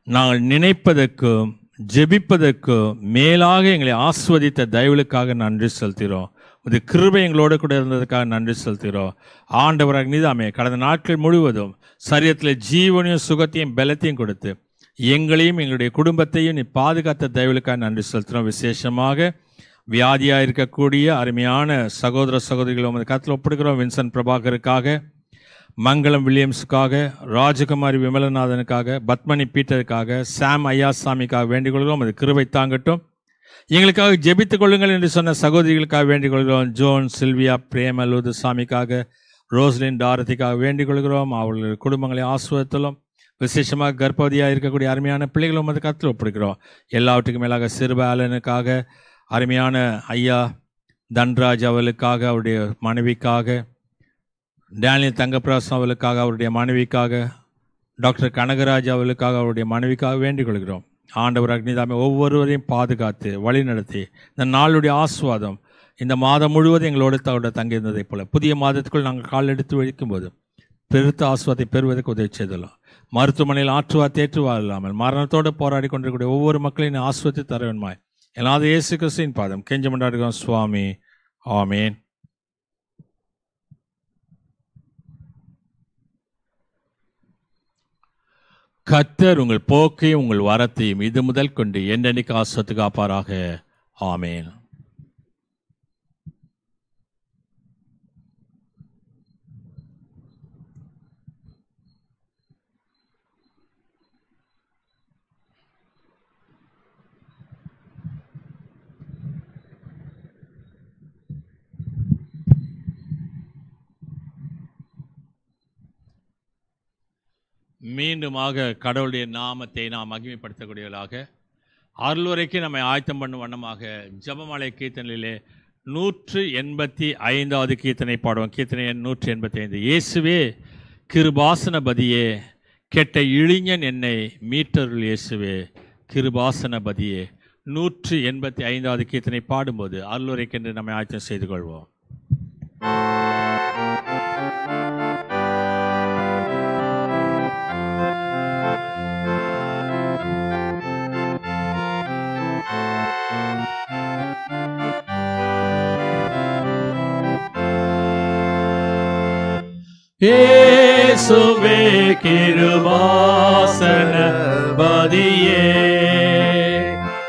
Speaker 1: நாங்கள் நினைப்பதற்கும் ஜெபிப்பதற்கும் மேலாக எங்களை ஆஸ்வதித்த தயவுகளுக்காக நன்றி செலுத்துகிறோம். இது கிருபை எங்களோடு கூட இருந்ததுக்காக நன்றி செலுத்துகிறோம். ஆண்டவராக நீதாமே கடந்த நாட்கள் முழுவதும் சரீரத்தில் ஜீவனையும் சுகத்தையும் பலத்தையும் கொடுத்து எங்களையும் எங்களுடைய குடும்பத்தையும் நீ பாதுகாத்த தயவுகளுக்காக நன்றி செலுத்துகிறோம். விசேஷமாக வியாதியாக இருக்கக்கூடிய அருமையான சகோதர சகோதரிகளை உமது கருத்தில் ஒப்படுகிறோம். வின்சென்ட் பிரபாகருக்காக, மங்களம் வில்லியம்ஸுக்காக, ராஜகுமாரி விமலநாதனுக்காக, பத்மனி பீட்டருக்காக, சாம் ஐயாசாமிக்காக வேண்டிக் கொள்கிறோம். அது கிருபை தாங்கட்டும். எங்களுக்காக ஜெபித்துக் கொள்ளுங்கள் என்று சொன்ன சகோதரிகளுக்காக வேண்டிக் கொள்கிறோம். ஜோன், சில்வியா, பிரேம லூதுசாமிக்காக, ரோஸ்லின் டாரதிக்காக வேண்டிக் கொள்கிறோம். அவர்கள் குடும்பங்களை ஆசுவத்திலும் விசேஷமாக கர்ப்பவதியாக இருக்கக்கூடிய அருமையான பிள்ளைகளும் அது கருத்தில் ஒப்படுகிறோம். எல்லாவற்றுக்கும் மேலாக சிறுபாலனுக்காக, அருமையான ஐயா தன்ராஜ் அவர்களுக்காக, அவருடைய மனைவிக்காக, டேனியல் தங்கப்பிரகாசம் அவர்களுக்காக, அவருடைய மனைவிக்காக, டாக்டர் கனகராஜ் அவர்களுக்காக, அவருடைய மனைவிக்காக வேண்டிக் கொள்கிறோம். ஆண்டவர் அக்னிதாமே ஒவ்வொருவரையும் பாதுகாத்து வழி நடத்தி இந்த நாளுடைய ஆசுவாதம் இந்த மாதம் முழுவதும் எங்களோடு தங்கியிருந்ததைப் போல புதிய மாதத்துக்குள் நாங்கள் கால் எடுத்து வைக்கும்போது பெருத்த ஆசுவாதத்தை பெறுவதற்கு உதவி செய்துள்ளோம். மருத்துவமனையில் ஆற்றுவா தேற்றுவா இல்லாமல் மரணத்தோடு போராடி கொண்டிருக்கக்கூடிய ஒவ்வொரு மக்களையும் ஆசுவத்தை தருவன்மாய் எல்லாத இயேசு கிறிஸ்துவின் பாதம் கெஞ்ச கொண்டாடுகிறோம் சுவாமி. ஆமேன். கர்த்தர் உங்கள் போக்கையும் உங்கள் வரத்தையும் இது முதல் கொண்டு என்றென்னைக்கு ஆசுவத்து காப்பாராக. ஆமேன். மீண்டுமாக கடவுளுடைய நாமத்தை நாம் மகிமைப்படுத்தக்கூடியவர்களாக அருள்வரைக்கு நம்மை ஆயத்தம் பண்ணும் வண்ணமாக ஜெபமாலை கீர்த்தனையிலே 185வது கீர்த்தனை பாடுவோம். கீர்த்தனை எண் 185. இயேசுவே கிருபாசனபதியே, கெட்ட இளைஞன் என்னை மீட்டருள் இயேசுவே கிருபாசனபதியே. 185வது கீர்த்தனை பாடும்போது அருள்வரைக்கென்று நம்மை ஆயத்தம் செய்து கொள்வோம். இயேசுவே கிருபாசனபதியே,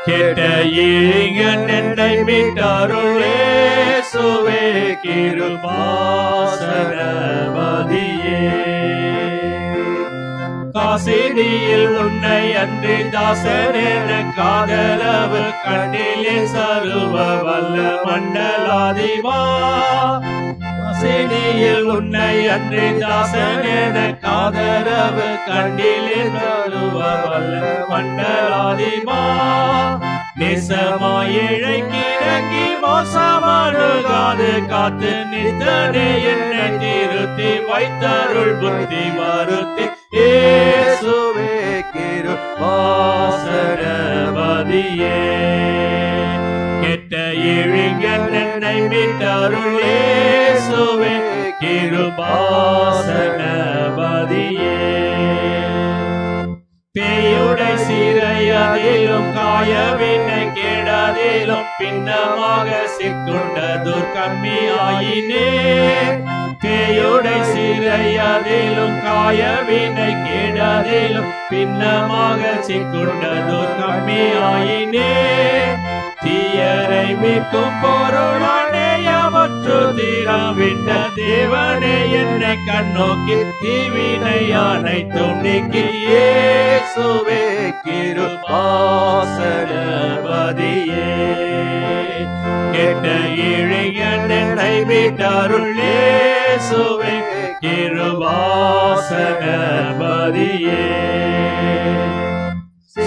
Speaker 1: கெட்ட இளைஞன் என்னை மீட்டருள் இயேசுவே கிருபாசனபதியே. காசினியில் உன்னை அன்றி தாசன் என காதலவு கண்ணிலே சருவ வல்ல மண்டலாதிவா. காசினியில் உன்னை அன்றி தாசன் என காதலவு கண்ணிலே சருவ வல்ல மண்டலாதிவா. நேசமாய் இழைக்கிறங்கி மோசமணுகாது காத்து நித்தனே என்னை திருத்தி வைத்தருள் புத்தி வருத்தி இயேசுவே கிருபாசனபதியே. கெட்ட இளைஞன் என்னை மீட்டருள் இயேசுவே கிருபாசனபதியே. பேயுடை சிறையதிலும் காயவினை கேடதிலும் பின்னமாக சிக்குண்ட துர்க்கம்மியாயினே. பேயுடை சிறையதிலும் காயவினை கேடதிலும் பின்னமாக சிக்குண்ட துர்க்கம்மியாயினே. தீயரை மீட்கும் பொருளானேயமற்று தீராவிட்ட தேவனே என்னை கண்ணோக்கி தீவினை அனைத்தும் நீக்கி இயேசுவே கிருபாசனபதியே. கெட்ட இளைஞன் என்னை மீட்டருள் இயேசுவே கிருபாசனபதியே.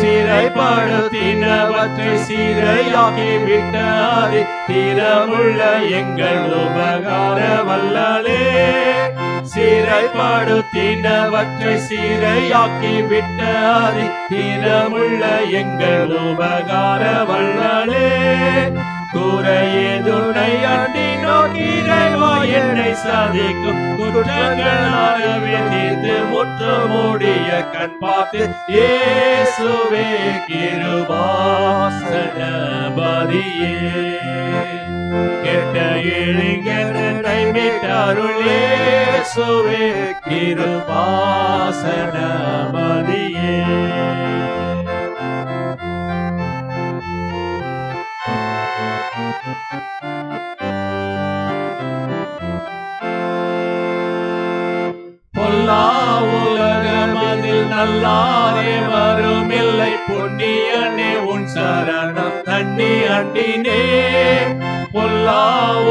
Speaker 1: சிறைப்படுத்தினவற்றை சிறையாக்கி விட்டாதி தீரமுள்ள எங்கள் உபகார வல்லலே. சிறைப்படுத்தினவற்றை சிறையாக்கி விட்டாதி தீரமுள்ள எங்கள் உபகார வல்லலே. குறையேதுனை அண்டினோ இறைவா என்னை சதிக்கும் குற்றங்களாக விதித்து முற்றமுடிய கண் பார்த்து இயேசுவே கிருபாசனபதியே கெட்ட இளைஞனை மீட்டருள் இயேசுவே கிருபாசனபதியே. பொல்லா உலகம் அதில் நல்லாரே வருமில்லை புண்ணியனே உன் சரணம் தண்ணி அண்டினே. பொல்லா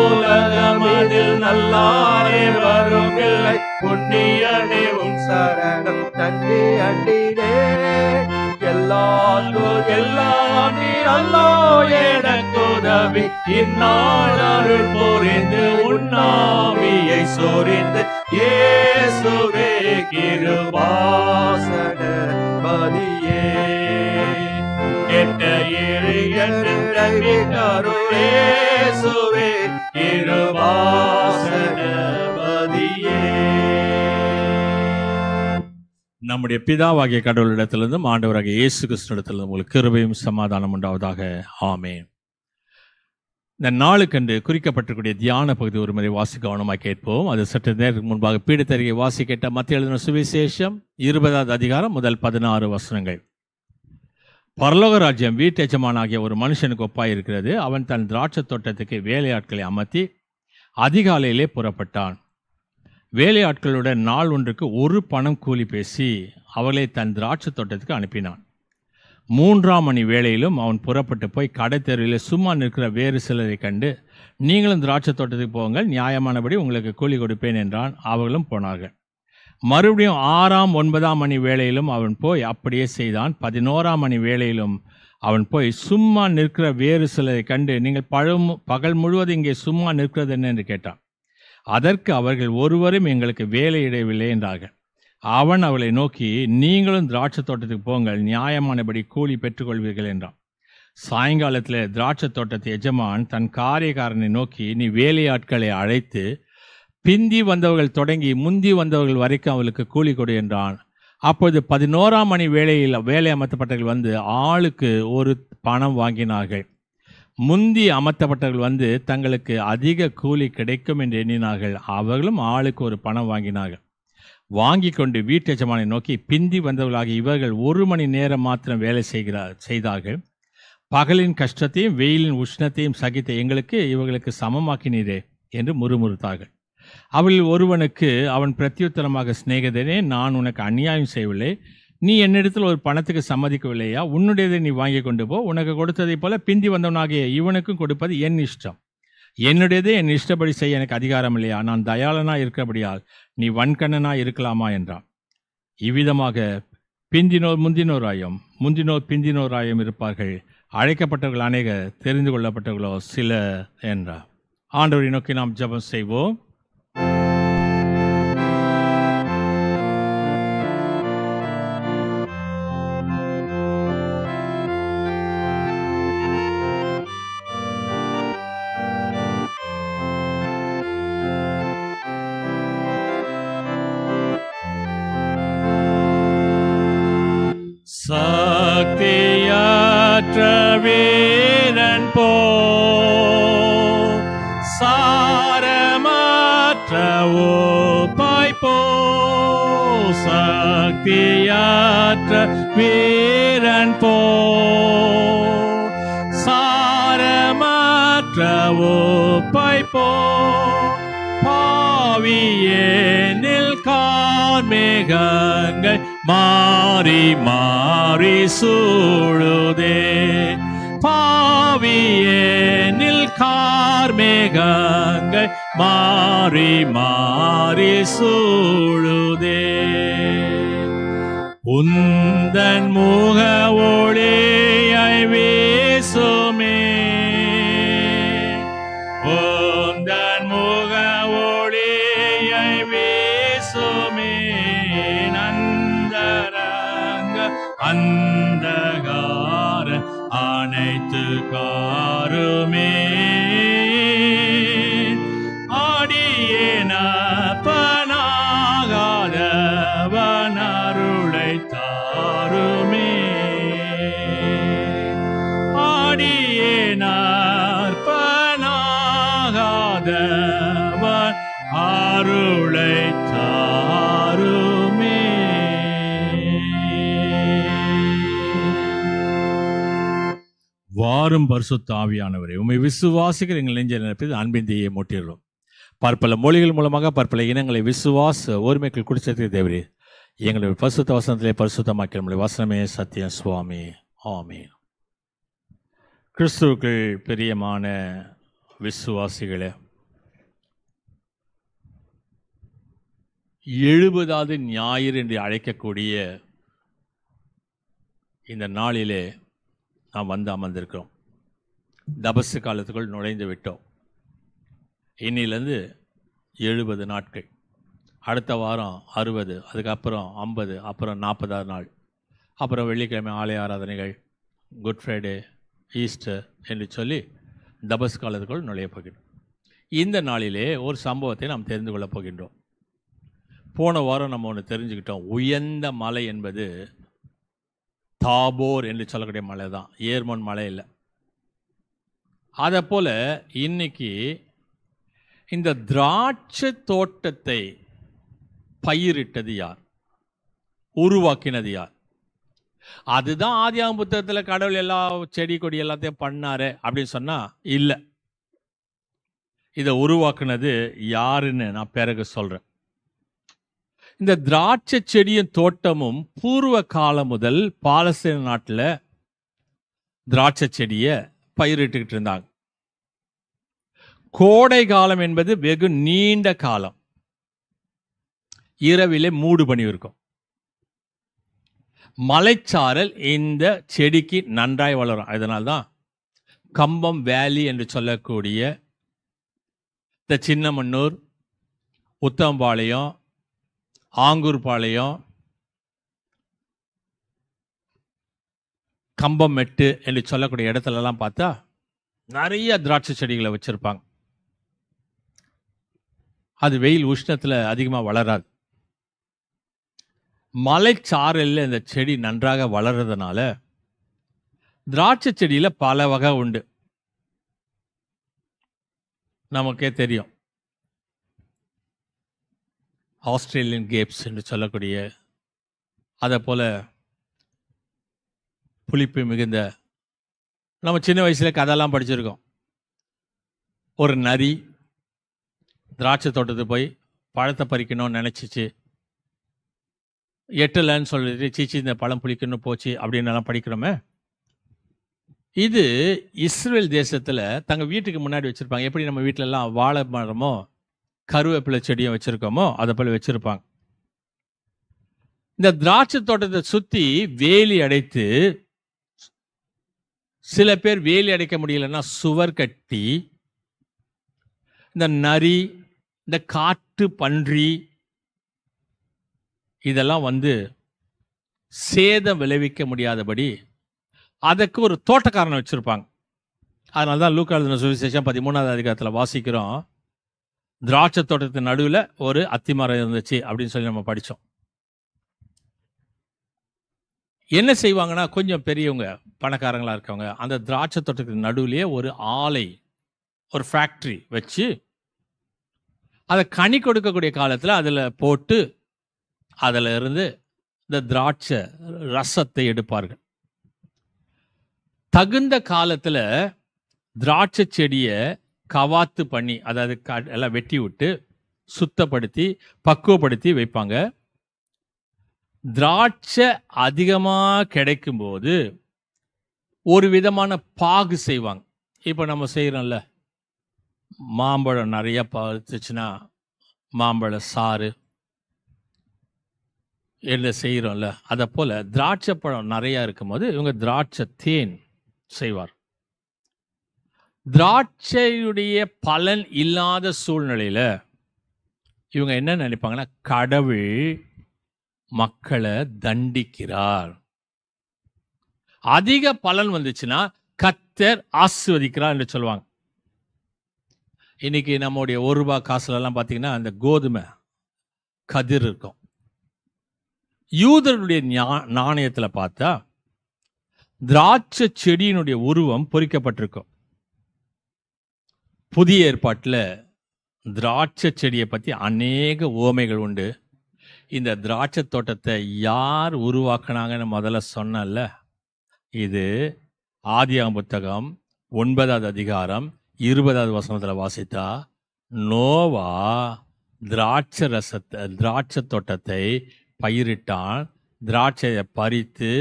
Speaker 1: உலகம் அதில் நல்லாரே வருமில்லை புண்ணியனே உன் சரணம் தண்ணி அண்டினே. எல்லாம் நீ அல்லோ எனக்கு உதவி இந்நாள் அருள் புரிந்து உன்னாவியை சொரிந்து இயேசுவே கிருபாசனபதியே கெட்ட இளைஞனை இயேசுவே கிருபாசனபதியே. நம்முடைய பிதாவாகிய கடவுளிடத்திலிருந்தும் ஆண்டவராகிய இயேசு கிறிஸ்துவிடத்திலிருந்து உங்களுக்கு கிருபையும் சமாதானம் உண்டாவதாக. ஆமென். இந்த நாளுக்கென்று குறிக்கப்பட்டிருக்கூடிய தியான பகுதி ஒரு முறை வாசிக்க கவனமாக கேட்போம். அது சற்று நேரத்துக்கு முன்பாக பீடத்தருகே வாசி கேட்ட மத்திய எழுதின சுவிசேஷம் 20வது அதிகாரம் முதல் 16 வசனங்கள். பரலோக ராஜ்யம் வீட்டு எஜமானாகிய ஒரு மனுஷனுக்கு ஒப்பாயிருக்கிறது. அவன் தன் திராட்சை தோட்டத்துக்கு வேலையாட்களை அமர்த்தி அதிகாலையிலே புறப்பட்டான். வேலையாட்களுடன் நாள் ஒன்றுக்கு 1 பணம் கூலி பேசி அவளை தன் திராட்சை தோட்டத்துக்கு அனுப்பினான். 3ஆம் மணி வேளையிலும் அவன் புறப்பட்டு போய் கடைத்தெருவில் சும்மா நிற்கிற வேறு சிலரை கண்டு, நீங்களும் திராட்சை தோட்டத்துக்கு போங்கள், நியாயமானபடி உங்களுக்கு கூலி கொடுப்பேன் என்றான். அவர்களும் போனார்கள். மறுபடியும் 6ஆம் 9ஆம் மணி வேளையிலும் அவன் போய் அப்படியே செய்தான். 11ஆம் மணி வேளையிலும் அவன் போய் சும்மா நிற்கிற வேறு சிலரை கண்டு, நீங்கள் பகல் முழுவதும் இங்கே சும்மா நிற்கிறது என்ன என்று கேட்டான். அதற்கு அவர்கள், ஒருவரும் எங்களுக்கு வேலை இடவில்லை என்றார்கள். அவன் அவளை நோக்கி, நீங்களும் திராட்சை தோட்டத்துக்கு போங்கள், நியாயமானபடி கூலி பெற்றுக்கொள்வீர்கள் என்றான். சாயங்காலத்தில் திராட்சை தோட்டத்து எஜமான் தன் காரியக்காரனை நோக்கி, நீ வேலையாட்களை அழைத்து பிந்தி வந்தவர்கள் தொடங்கி முந்தி வந்தவர்கள் வரைக்கும் அவளுக்கு கூலி கொடு என்றான். அப்பொழுது 11ஆம் மணி வேளையில் வேலை அமர்த்தப்பட்டவர்கள் வந்து ஆளுக்கு 1 பணம் வாங்கினார்கள். முந்தி அமர்த்தப்பட்டவர்கள் வந்து தங்களுக்கு அதிக கூலி கிடைக்கும் என்று எண்ணினார்கள். அவர்களும் ஆளுக்கு 1 பணம் வாங்கினார்கள். வாங்கி கொண்டு வீட்டு எஜமானை நோக்கி, பிந்தி வந்தவர்களாகி இவர்கள் 1 மணி நேரம் மாத்திரம் வேலை செய்தார்கள். பகலின் கஷ்டத்தையும் வெயிலின் உஷ்ணத்தையும் சகித்த எங்களுக்கு இவர்களுக்கு சமமாக்கினீரே என்று முறுமுறுத்தார்கள். அவளில் ஒருவனுக்கு அவன் பிரத்யுத்தரமாக, சிநேகிதனே, நான் உனக்கு அநியாயம் செய்யவில்லை. நீ என்னிடத்தில் 1 பணத்துக்கு சம்மதிக்கவில்லையா? உன்னுடையதை நீ வாங்கி கொண்டு போ. உனக்கு கொடுத்ததைப் போல பிந்தி வந்தவனாகிய இவனுக்கும் கொடுப்பது என் இஷ்டம். என்னுடையதே என் இஷ்டப்படி செய்ய எனக்கு அதிகாரம் இல்லையா? நான் தயாளனா இருக்கிறபடியால் நீ வன்கண்ணனா இருக்கலாமா என்றான். இவ்விதமாக பிந்தினோர் முந்தினோராயும் முந்தினோர் பிந்தினோராயும் இருப்பார்கள். அழைக்கப்பட்டவர்கள் அநேகர், தெரிந்து கொள்ளப்பட்டவர்களோ சில என்றார். ஆண்டவரை நோக்கி நாம் ஜெபம் செய்வோம். சக்தியற்ற வீரன் போ, சாரமற்ற ஓப்பாய் போ. சக்தியற்ற வீரன் போ, சாரமற்ற ஓப்பாய் போ. பாவியேனில் கார்மேகங்கள் மாறி மாறி சூழுதே. பாவியேனில் கார்மேகங்கள் மாறி மாறி சூழுதே. உந்தன் முக ஒளியை வீசுமே, உந்தன் முக ஒளியை வீசுமே. அந்தரங்க அந்தகார அனைத்து காருமே ஆடியேனப்பனாகாதவன் அருளை தாருமே ஆடியேனப்பனாகாதவன் அருளை தாருமே. வாரும் பரிசுத்த ஆவியானவரே, உம்மை விசுவாசிக்கிற எங்கள் நெஞ்சில் நிரப்பி அன்பின் தீயை மூட்டிடுறோம். பற்பல மொழிகள் மூலமாக பற்பல இனங்களை விசுவாச ஒருமைக்குள் குடிச்சது தேவரே, எங்களுடைய பரிசுத்த வசனத்திலே பரிசுத்தமாக்கி நம்முடைய வசனமே சத்தியம் சுவாமி. ஆமென். கிறிஸ்துவுக்குள் பிரியமான விசுவாசிகளே, 70வது ஞாயிறு என்று அழைக்கக்கூடிய இந்த நாளிலே நாம் வந்து அமர்ந்திருக்கிறோம். தபசு காலத்துக்குள் நுழைந்து விட்டோம். இன்னிலேருந்து 70 நாட்கள், அடுத்த வாரம் 60, அதுக்கப்புறம் 50, அப்புறம் 40வது நாள், அப்புறம் வெள்ளிக்கிழமை ஆலய ஆராதனைகள், குட் ஃப்ரைடே, ஈஸ்டர் என்று சொல்லி தபசு காலத்துக்குள் நுழைய போகின்றோம். இந்த நாளிலே ஒரு சம்பவத்தை நாம் தெரிந்து கொள்ளப் போகின்றோம். போன வாரம் நம்ம ஒன்று தெரிஞ்சுக்கிட்டோம். உயர்ந்த மலை என்பது தாபோர் என்று சொல்லக்கூடிய மலை தான், ஏர்மோன் மலை இல்லை. அதை போல் இன்னைக்கு இந்த திராட்சை தோட்டத்தை பயிரிட்டது யார், உருவாக்கினது யார்? அதுதான் ஆதியாகம புத்தகத்தில் கடவுள் எல்லா செடி கொடி எல்லாத்தையும் பண்ணாரு அப்படின்னு சொன்னா இல்லை. இதை உருவாக்குனது யாருன்னு நான் பிறகு சொல்றேன். இந்த திராட்சை செடியின் தோட்டமும் பூர்வ காலம் முதல் பாலஸ்தீன நாட்டில் திராட்சை செடியை பயிரிட்டுக்கிட்டு இருந்தாங்க. கோடை காலம் என்பது வெகு நீண்ட காலம், இரவிலே மூடு பனி இருக்கும். மலைச்சாரல் இந்த செடிக்கு நன்றாய் வளரும். அதனால்தான் கம்பம் வேலி என்று சொல்லக்கூடிய இந்த சின்னமன்னூர், உத்தம்பாளையம், ஆங்கூர்பாளையம், கம்பமெட்டு என்று சொல்லக்கூடிய இடத்துலலாம் பார்த்தா நிறைய திராட்சை செடிகளை வச்சிருப்பாங்க. அது வெயில் உஷ்ணத்தில் அதிகமாக வளராது. மலைச்சாரலில் இந்த செடி நன்றாக வளர்றதுனால திராட்சை செடியில் பல வகை உண்டு, நமக்கே தெரியும். ஆஸ்திரேலியன் கேப்ஸ் என்று சொல்லக்கூடிய, அதை போல் புளிப்பு மிகுந்த, நம்ம சின்ன வயசில் கதையெல்லாம் படிச்சிருக்கோம். ஒரு நரி திராட்சை தோட்டத்துக்கு போய் பழத்தை பறிக்கணும்னு நினச்சிச்சு, எட்டலைன்னு சொல்லிட்டு சீச்சி இந்த பழம் புளிக்கணும் போச்சு அப்படின்னு எல்லாம் படிக்கிறோமே. இது இஸ்ரேல் தேசத்தில் தங்கள் வீட்டுக்கு முன்னாடி வச்சுருப்பாங்க. எப்படி நம்ம வீட்டிலலாம் வாழை மரமோ கருவேப்பிலை செடியும் வச்சுருக்கோமோ அதை போல் வச்சுருப்பாங்க. இந்த திராட்சை தோட்டத்தை சுற்றி வேலி அடைத்து, சில பேர் வேலி அடைக்க முடியலன்னா சுவர் கட்டி, இந்த நரி, இந்த காட்டு பன்றி இதெல்லாம் வந்து சேதம் விளைவிக்க முடியாதபடி அதுக்கு ஒரு தோட்டக்காரனை வச்சிருப்பாங்க. அதனால தான் லூக்கா எழுதின சுவிசேஷம் 13வது அதிகாரத்தில் வாசிக்கிறோம், திராட்சை தோட்டத்தின் நடுவில் ஒரு அத்திமரம் இருந்துச்சு அப்படின்னு சொல்லி நம்ம படித்தோம். என்ன செய்வாங்கன்னா, கொஞ்சம் பெரியவங்க பணக்காரங்களா இருக்கவங்க அந்த திராட்சை தோட்டத்தின் நடுவிலேயே ஒரு ஆலை, ஒரு ஃபேக்ட்ரி வச்சு அதை கனி கொடுக்கக்கூடிய காலத்தில் அதில் போட்டு அதில் இருந்து இந்த திராட்சை ரசத்தை எடுப்பார்கள். தகுந்த காலத்தில் திராட்சை செடியை கவாத்து பண்ணி, அதாவது எல்லாம் வெட்டி விட்டு சுத்தப்படுத்தி பக்குவப்படுத்தி வைப்பாங்க. திராட்சை அதிகமாக கிடைக்கும்போது ஒரு விதமான பாகு செய்வாங்க. இப்போ நம்ம செய்கிறோம்ல, மாம்பழம் நிறைய பழுத்துச்சுன்னா மாம்பழ சாறு என்ன செய்கிறோம்ல, அதை போல் திராட்சை பழம் நிறையா இருக்கும்போது இவங்க திராட்சை தேன் செய்வார். திராட்சையுடைய பலன் இல்லாத சூழ்நிலையில் இவங்க என்ன நினைப்பாங்கன்னா, கடவுள் மக்களை தண்டிக்கிறார், அதிக பலன் வந்துச்சுன்னா கர்த்தர் ஆசீர்வதிக்கிறார் என்று சொல்லுவாங்க. இன்னைக்கு நம்முடைய ₹1 காசுல எல்லாம் பார்த்தீங்கன்னா அந்த கோதுமை கதிர் இருக்கும். யூதருடைய நாணயத்தில் பார்த்தா திராட்சை செடியினுடைய உருவம் பொறிக்கப்பட்டிருக்கும். புதிய ஏற்பாட்டில் திராட்சை செடியை பற்றி அநேக உவமைகள் உண்டு. இந்த திராட்சை தோட்டத்தை யார் உருவாக்குனாங்கன்னு முதல்ல சொன்னல, இது ஆதியாகமம் புத்தகம் 9வது அதிகாரம் 20வது வசனத்தில் வாசித்தா, நோவா திராட்சை தோட்டத்தை பயிரிட்டான். திராட்சையை பறித்து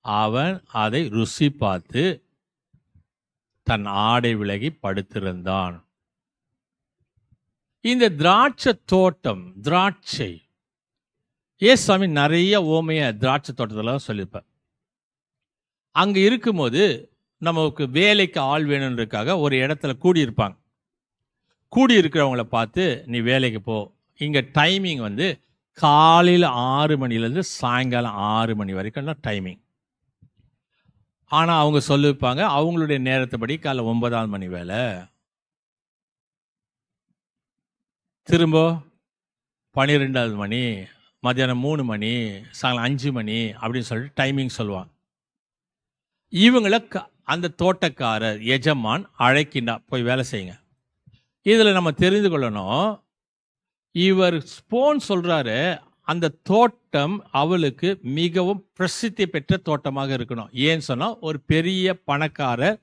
Speaker 1: அவன் அதை ருசி பார்த்து தன் ஆடை விலகி படுத்திருந்தான். இந்த திராட்சை தோட்டம், திராட்சை, ஏசாமி நிறைய ஓமைய திராட்சை தோட்டத்தில் சொல்லியிருப்பார். அங்கே இருக்கும்போது நமக்கு வேலைக்கு ஆள் வேணுன்றதுக்காக ஒரு இடத்துல கூடியிருப்பாங்க. கூடியிருக்கிறவங்கள பார்த்து நீ வேலைக்கு போ. இங்கே டைமிங் வந்து காலையில் 6 மணிலேருந்து சாயங்காலம் 6 மணி வரைக்கும் தான் டைமிங். ஆனால் அவங்க சொல்லியிருப்பாங்க அவங்களுடைய நேரத்தைப்படி காலைல 9ஆம் மணி வேலை, திரும்ப 12வது மணி, மத்தியானம் 3 மணி, சாயங்காலம் 5 மணி அப்படின்னு சொல்லிட்டு டைமிங் சொல்லுவாங்க. இவங்கள அந்த தோட்டக்காரர் எஜமான் அழைக்கின்றா, போய் வேலை செய்யுங்க. இதில் நம்ம தெரிந்து கொள்ளணும், இவர் ஸ்போன் சொல்றாரு அந்த தோட்டம் அவளுக்கு மிகவும் பிரசித்தி பெற்ற தோட்டமாக இருக்கணும். ஏன்னு சொன்னால் ஒரு பெரிய பணக்காரர்,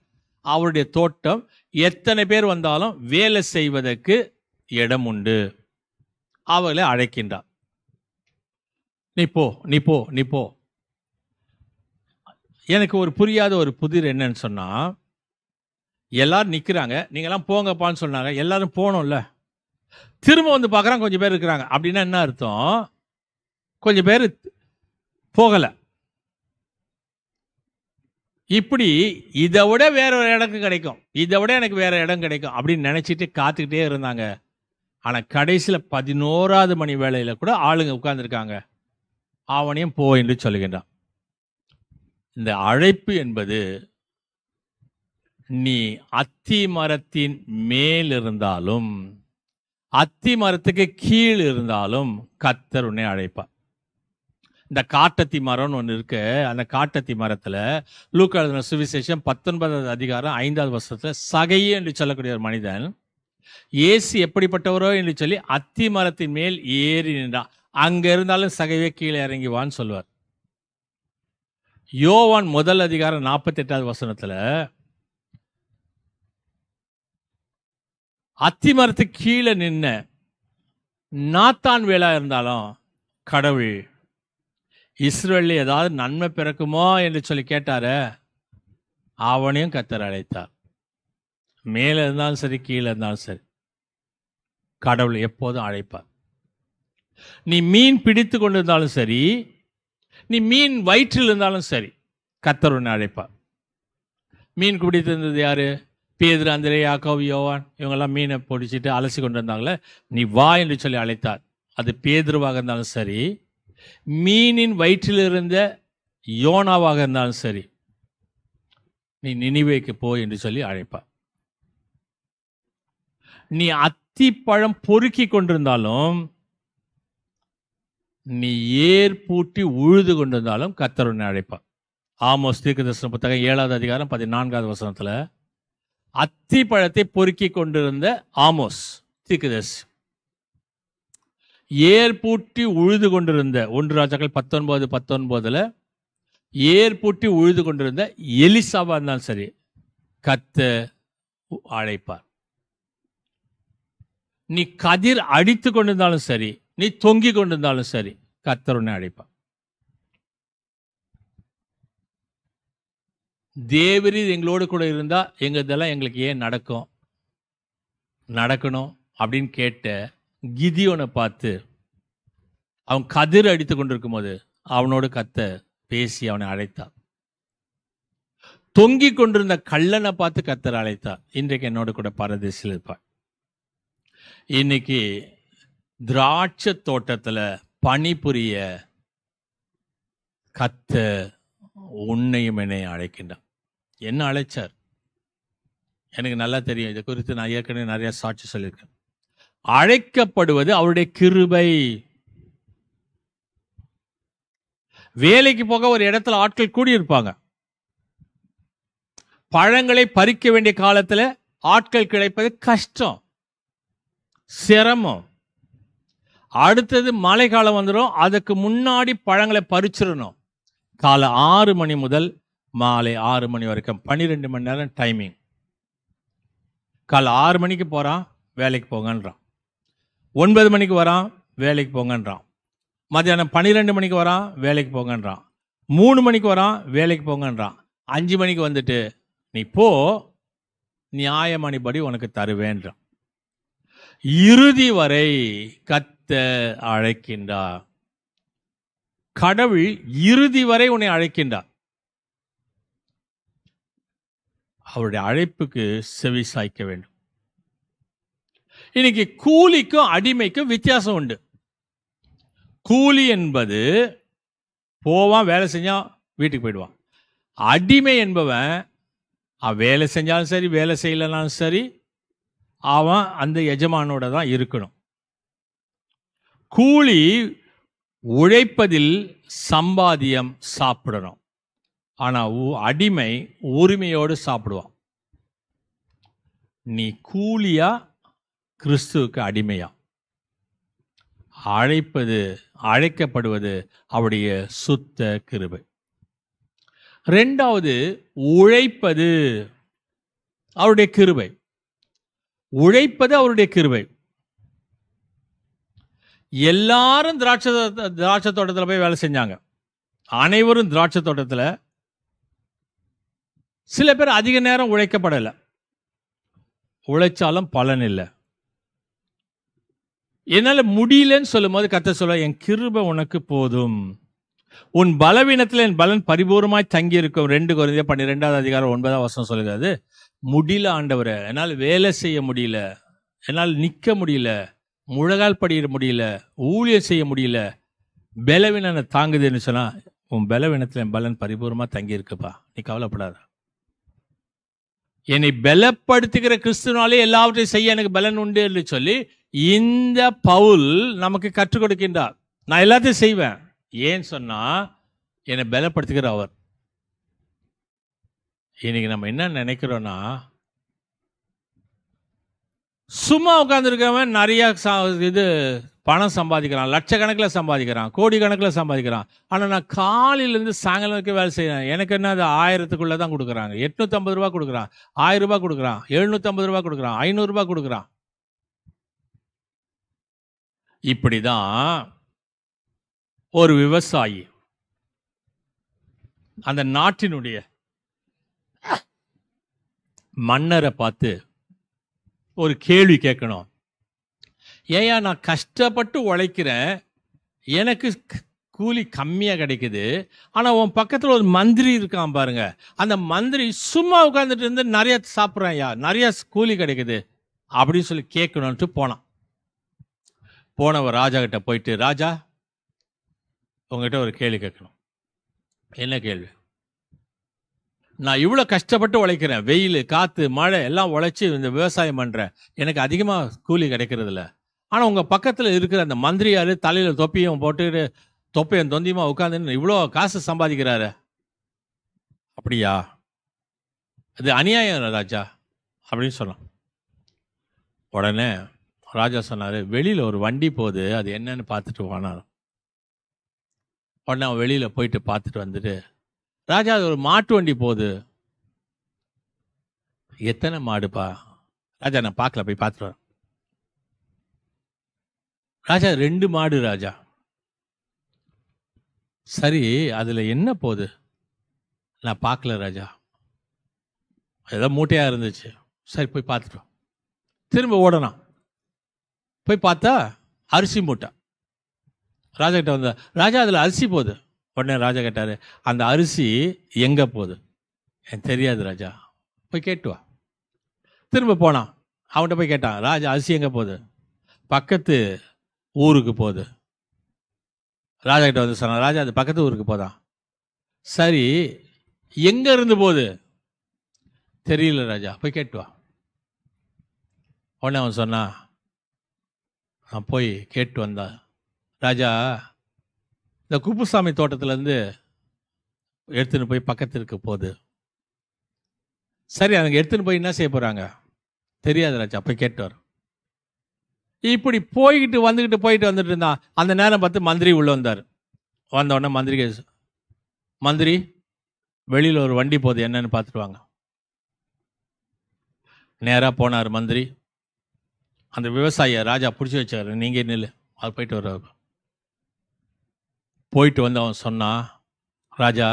Speaker 1: அவருடைய தோட்டம் எத்தனை பேர் வந்தாலும் வேலை செய்வதற்கு இடம் உண்டு. அவளை அழைக்கின்றார், நீ போ நீ போ நீ போ. எனக்கு ஒரு புரியாத ஒரு புதிர் என்னன்னு சொன்னா, எல்லாரும் நிற்கிறாங்க, நீங்களாம் போங்கப்பான்னு சொன்னாங்க, எல்லாரும் போனோம்ல, திரும்ப வந்து பார்க்குறாங்க கொஞ்சம் பேர் இருக்கிறாங்க. அப்படின்னா என்ன அர்த்தம்? கொஞ்சம் பேர் போகலை. இப்படி இதை விட வேற ஒரு இடம் கிடைக்கும், இதை விட எனக்கு வேற இடம் கிடைக்கும் அப்படின்னு நினைச்சிட்டு காத்துக்கிட்டே இருந்தாங்க. ஆனால் கடைசியில் 11வது மணி வேளையில் கூட ஆளுங்க உட்கார்ந்துருக்காங்க. அவனையும் போ என்று சொல்லுகின்றான். இந்த அழைப்பு என்பது, நீ அத்தி மரத்தின் மேல் இருந்தாலும் அத்தி மரத்துக்கு கீழ் இருந்தாலும் கர்த்தர் உன்னை அழைப்பார். இந்த காட்டத்தி மரம்னு ஒன்று இருக்கு. அந்த காட்டத்தி மரத்தில் லூக்கா எழுதின சுவிசேஷம் 19வது அதிகாரம் 5வது வசனத்தில் சகையே என்று சொல்லக்கூடிய ஒரு மனிதன் இயேசு எப்படிப்பட்டவரோ என்று சொல்லி அத்தி மரத்தின் மேல் ஏறி நின்றான். அங்க இருந்தாலும் சகைவே கீழே இறங்கி வான்னு சொல்லுவார். யோவான் 1 அதிகாரம் 48வது வசனத்துல அத்தி மரத்துக்கு கீழே நின்ன நாத்தான் வேலா இருந்தாலும் கடவுள் இஸ்ரவேலில் ஏதாவது நன்மை பிறக்குமோ என்று சொல்லி கேட்டாரு, அவனையும் கர்த்தர் அழைத்தார். மேலே இருந்தாலும் சரி கீழே இருந்தாலும் சரி கடவுள் எப்போதும் அழைப்பார். நீ மீன் பிடித்து கொண்டிருந்தாலும் சரி, நீ மீன் வயிற்றில் இருந்தாலும் சரி, கர்த்தர் உன்னை அழைப்பார். மீன் பிடித்திருந்தது யாரு? பேதுரு, அந்திரே, யாக்கோபு, யோவான், இவங்கெல்லாம் மீனை பிடிச்சிட்டு அலசி கொண்டு இருந்தாங்களே, நீ வா என்று சொல்லி அழைத்தார். அது பேதுருவாக இருந்தாலும் சரி, மீனின் வயிற்றில் இருந்த யோனாவாக இருந்தாலும் சரி, நீ நினிவேக்கு போ என்று சொல்லி அழைப்பார். நீ அத்திப்பழம் பொறுக்கி கொண்டிருந்தாலும், நீ ஏர் பூட்டி உழுது கொண்டிருந்தாலும் கர்த்தர் உன்னை அழைப்பார். ஆமோஸ் தீர்க்கதரிசன புத்தகம் 7வது அதிகாரம் 14வது வசனத்துல அத்திப்பழத்தை பொறுக்கி கொண்டிருந்த ஆமோஸ் தீர்க்கதரிசி, ஏர் பூட்டி உழுது கொண்டிருந்த 1 ராஜாக்கள் 19:19 ஏர் பூட்டி உழுது கொண்டிருந்த எலிசாவா இருந்தாலும் சரி கர்த்தர் அழைப்பார். நீ கதிர் அடித்து கொண்டிருந்தாலும் சரி, நீ தொங்கி கொண்டிருந்தாலும் சரி, கர்த்தர் உன்னை அழைப்பார். தேவரீர் எங்களோடு கூட இருந்தா இதெல்லாம் எங்களுக்கு ஏன் நடக்கணும் அப்படின்னு கேட்ட கிதியோனை பார்த்து, அவன் கதிர் அடித்து கொண்டிருக்கும் போது அவனோடு கர்த்தர் பேசி அவனை அழைத்தார். தொங்கிக் கொண்டிருந்த கள்ளனை பார்த்து கர்த்தர் அழைத்தார். இன்றைக்கு என்னோடு கூட பரதேசில் இருப்பார். இன்னைக்கு திராட்சை தோட்டத்துல பணிபுரிய கர்த்தர் உன்னையும் என்னை அழைக்கின்றார். என்ன அழைச்சார்? எனக்கு நல்லா தெரியும். இது குறித்து நான் ஏற்கனவே நிறைய சாட்சி சொல்லியிருக்கேன். அழைக்கப்படுவது அவருடைய கிருபை. வேலைக்கு போக ஒரு இடத்துல ஆட்கள் கூடியிருப்பாங்க. பழங்களை பறிக்க வேண்டிய காலத்துல ஆட்கள் கிடைப்பது கஷ்டம், சிரமம். அடுத்தது மழை காலம் வந்துடும். அதுக்கு முன்னாடி பழங்களை பறிச்சிடணும். காலை 6 மணி முதல் மாலை 6 மணி வரைக்கும் 12 மணி நேரம் டைமிங். காலை 6 மணிக்கு போறான், வேலைக்கு போங்கன்றான். 9 மணிக்கு வரான், வேலைக்கு போங்கன்றான். மத்தியானம் 12 மணிக்கு வரான், வேலைக்கு போங்கன்றான். 3 மணிக்கு வரான், வேலைக்கு போங்கன்றான். 5 மணிக்கு வந்துட்டு நீ போ, நியாயமணிபடி உனக்கு தருவேன்றான். இறுதி வரை கர்த்தர் அழைக்கின்றார். கடவுள் இறுதி வரை உன்னை அழைக்கின்றார். அவருடைய அழைப்புக்கு செவி சாய்க்க வேண்டும். இன்னைக்கு கூலிக்கும் அடிமைக்கும் வித்தியாசம் உண்டு. கூலி என்பது போவான், வேலை செஞ்சா வீட்டுக்கு போயிடுவான். அடிமை என்பவன் வேலை செஞ்சாலும் சரி, வேலை செய்யலனாலும் சரி, அவன் அந்த எஜமானோட தான் இருக்கணும். கூலி உழைப்பதில் சம்பாத்தியம் சாப்பிடணும். ஆனா அடிமை உரிமையோடு சாப்பிடுவான். நீ கூலியா கிறிஸ்துவுக்கு அடிமையா? அழைக்கப்படுவது அவருடைய சுத்த கிருபை. இரண்டாவது, உழைப்பது அவருடைய கிருபை. உழைப்பது அவருடைய கிருபை. எல்லாரும் திராட்சை தோட்டத்தில் போய் வேலை செஞ்சாங்க. அனைவரும் திராட்சை தோட்டத்தில். சில பேர் அதிக நேரம் உழைக்கப்படலை, உழைச்சாலும் பலன் இல்லை. என்னால முடியலன்னு சொல்லும் போது கர்த்தர் சொல்ல, என் கிருபை உனக்கு போதும், உன் பலவீனத்தில் என் பலன் பரிபூர்ணமாய் தங்கி இருக்கும். 2 கொரிந்தியர் 12:9 சொல்லுகிறது. முடியல ஆண்டவரே, என்னால் வேலை செய்ய முடியல, என்னால் நிற்க முடியல, முழங்கால் படியிட முடியல, ஊழியர் செய்ய முடியல, பலவீனனை தாங்குதுன்னு சொன்னா, உன் பலவீனத்தில் என் பலன் பரிபூர்ணமா தங்கி இருக்குப்பா, நீ கவலைப்படாத. என்னை பலப்படுத்துகிற கிறிஸ்துனாலே எல்லாவற்றையும் செய்ய எனக்கு பலன் உண்டு என்று சொல்லி இந்த பவுல் நமக்கு கற்றுக் கொடுக்கின்றார். நான் எல்லாத்தையும் செய்வேன். ஏன்னு சொன்னா என்னை பலப்படுத்துகிற அவர். இன்னைக்கு நம்ம என்ன நினைக்கிறோம்னா, சும்மா உட்கார்ந்துருக்கவன் நிறைய பணம் சம்பாதிக்கிறான், லட்சக்கணக்கில் சம்பாதிக்கிறான், கோடி கணக்கில் சம்பாதிக்கிறான். ஆனால் நான் காலையிலேருந்து சாயங்காலம் வரைக்கும் வேலை செய்யறேன், எனக்கு என்ன அது 1000க்குள்ளே தான் கொடுக்குறாங்க. 850 ரூபா கொடுக்குறான், 1000 ரூபாய் கொடுக்குறான், 750 ரூபா கொடுக்குறான், 500 ரூபாய் கொடுக்குறான். இப்படிதான் ஒரு விவசாயி அந்த நாட்டினுடைய மன்னரை பார்த்து ஒரு கேள்வி கேட்கணும். ஏயா நான் கஷ்டப்பட்டு உழைக்கிறேன், எனக்கு கூலி கம்மியாக கிடைக்குது, ஆனால் உன் பக்கத்தில் ஒரு மந்திரி இருக்கான் பாருங்க, அந்த மந்திரி சும்மா உட்காந்துட்டு இருந்து நிறைய சாப்பிட்றான்யா, நிறைய கூலி கிடைக்குது அப்படின்னு சொல்லி கேட்கணுன்ட்டு போனான். போனவர் ராஜா கிட்ட போயிட்டு, ராஜா உங்ககிட்ட ஒரு கேள்வி கேட்கணும். என்ன கேள்வி? நான் இவ்வளோ கஷ்டப்பட்டு உழைக்கிறேன், வெயில் காற்று மழை எல்லாம் உழைச்சி இந்த விவசாயம் பண்ணுறேன், எனக்கு அதிகமாக கூலி கிடைக்கிறது இல்லை. ஆனால் உங்கள் பக்கத்தில் இருக்கிற அந்த மந்திரியார் தலையில் தொப்பியும் போட்டுக்கிட்டு தொப்பையும் தொந்தியுமா உட்காந்துன்னு இவ்வளோ காசு சம்பாதிக்கிறாரு, அப்படியா? அது அநியாயம் ராஜா அப்படின்னு சொன்னான். உடனே ராஜா சொன்னார், வெளியில் ஒரு வண்டி போகுது, அது என்னன்னு பார்த்துட்டு போனார். உடனே அவன் வெளியில் போயிட்டு பார்த்துட்டு வந்துட்டு, ராஜா அது ஒரு மாட்டு வண்டி போகுது. எத்தனை மாடுப்பா? ராஜா நான் பார்க்கல, போய் பார்த்துட்டு வரேன். ராஜா 2 மாடு ராஜா. சரி, அதில் என்ன போகுது? நான் பார்க்கல ராஜா, ஏதோ மூட்டையாக இருந்துச்சு. சரி போய் பார்த்துட்டோம். திரும்ப ஓடணும், போய் பார்த்தா அரிசி மூட்டை. ராஜா கிட்ட வந்த, ராஜா அதில் அரிசி போகுது. உடனே ராஜா கேட்டார், அந்த அரிசி எங்கே போகுது? எனக்கு தெரியாது ராஜா, போய் கேட்டு வா. திரும்ப போனான், அவன்கிட்ட போய் கேட்டான், ராஜா அரிசி எங்கே போகுது? பக்கத்து ஊருக்கு போகுது. ராஜா கிட்ட வந்து சொன்னான், ராஜா அது பக்கத்து ஊருக்கு போதான். சரி, எங்க இருந்து போகுது தெரியல ராஜா, போய் கேட்டு வா. உடனே அவன் சொன்னா, நான் போய் கேட்டு வந்தா, ராஜா இந்த குப்புசாமி தோட்டத்திலேருந்து எடுத்துன்னு போய் பக்கத்திற்கு போகுது. சரி, அவங்க எடுத்துன்னு போய் என்ன செய்ய போகிறாங்க தெரியாது ராஜா, போய் கேட்டு வர. இப்படி போயிட்டு வந்துட்டு இருந்தான். அந்த நேரம் பார்த்து மந்திரி உள்ள வந்தார். வந்த உடனே மந்திரி வெளியில் ஒரு வண்டி போகுது, என்னன்னு பார்த்துட்டு வாங்க. நேராக போனார் மந்திரி. அந்த விவசாயியை ராஜா பிடிச்சி வச்சார், நீங்கள் நில்லு, அது போயிட்டு வர்றாரு. போயிட்டு வந்து அவன் சொன்னான், ராஜா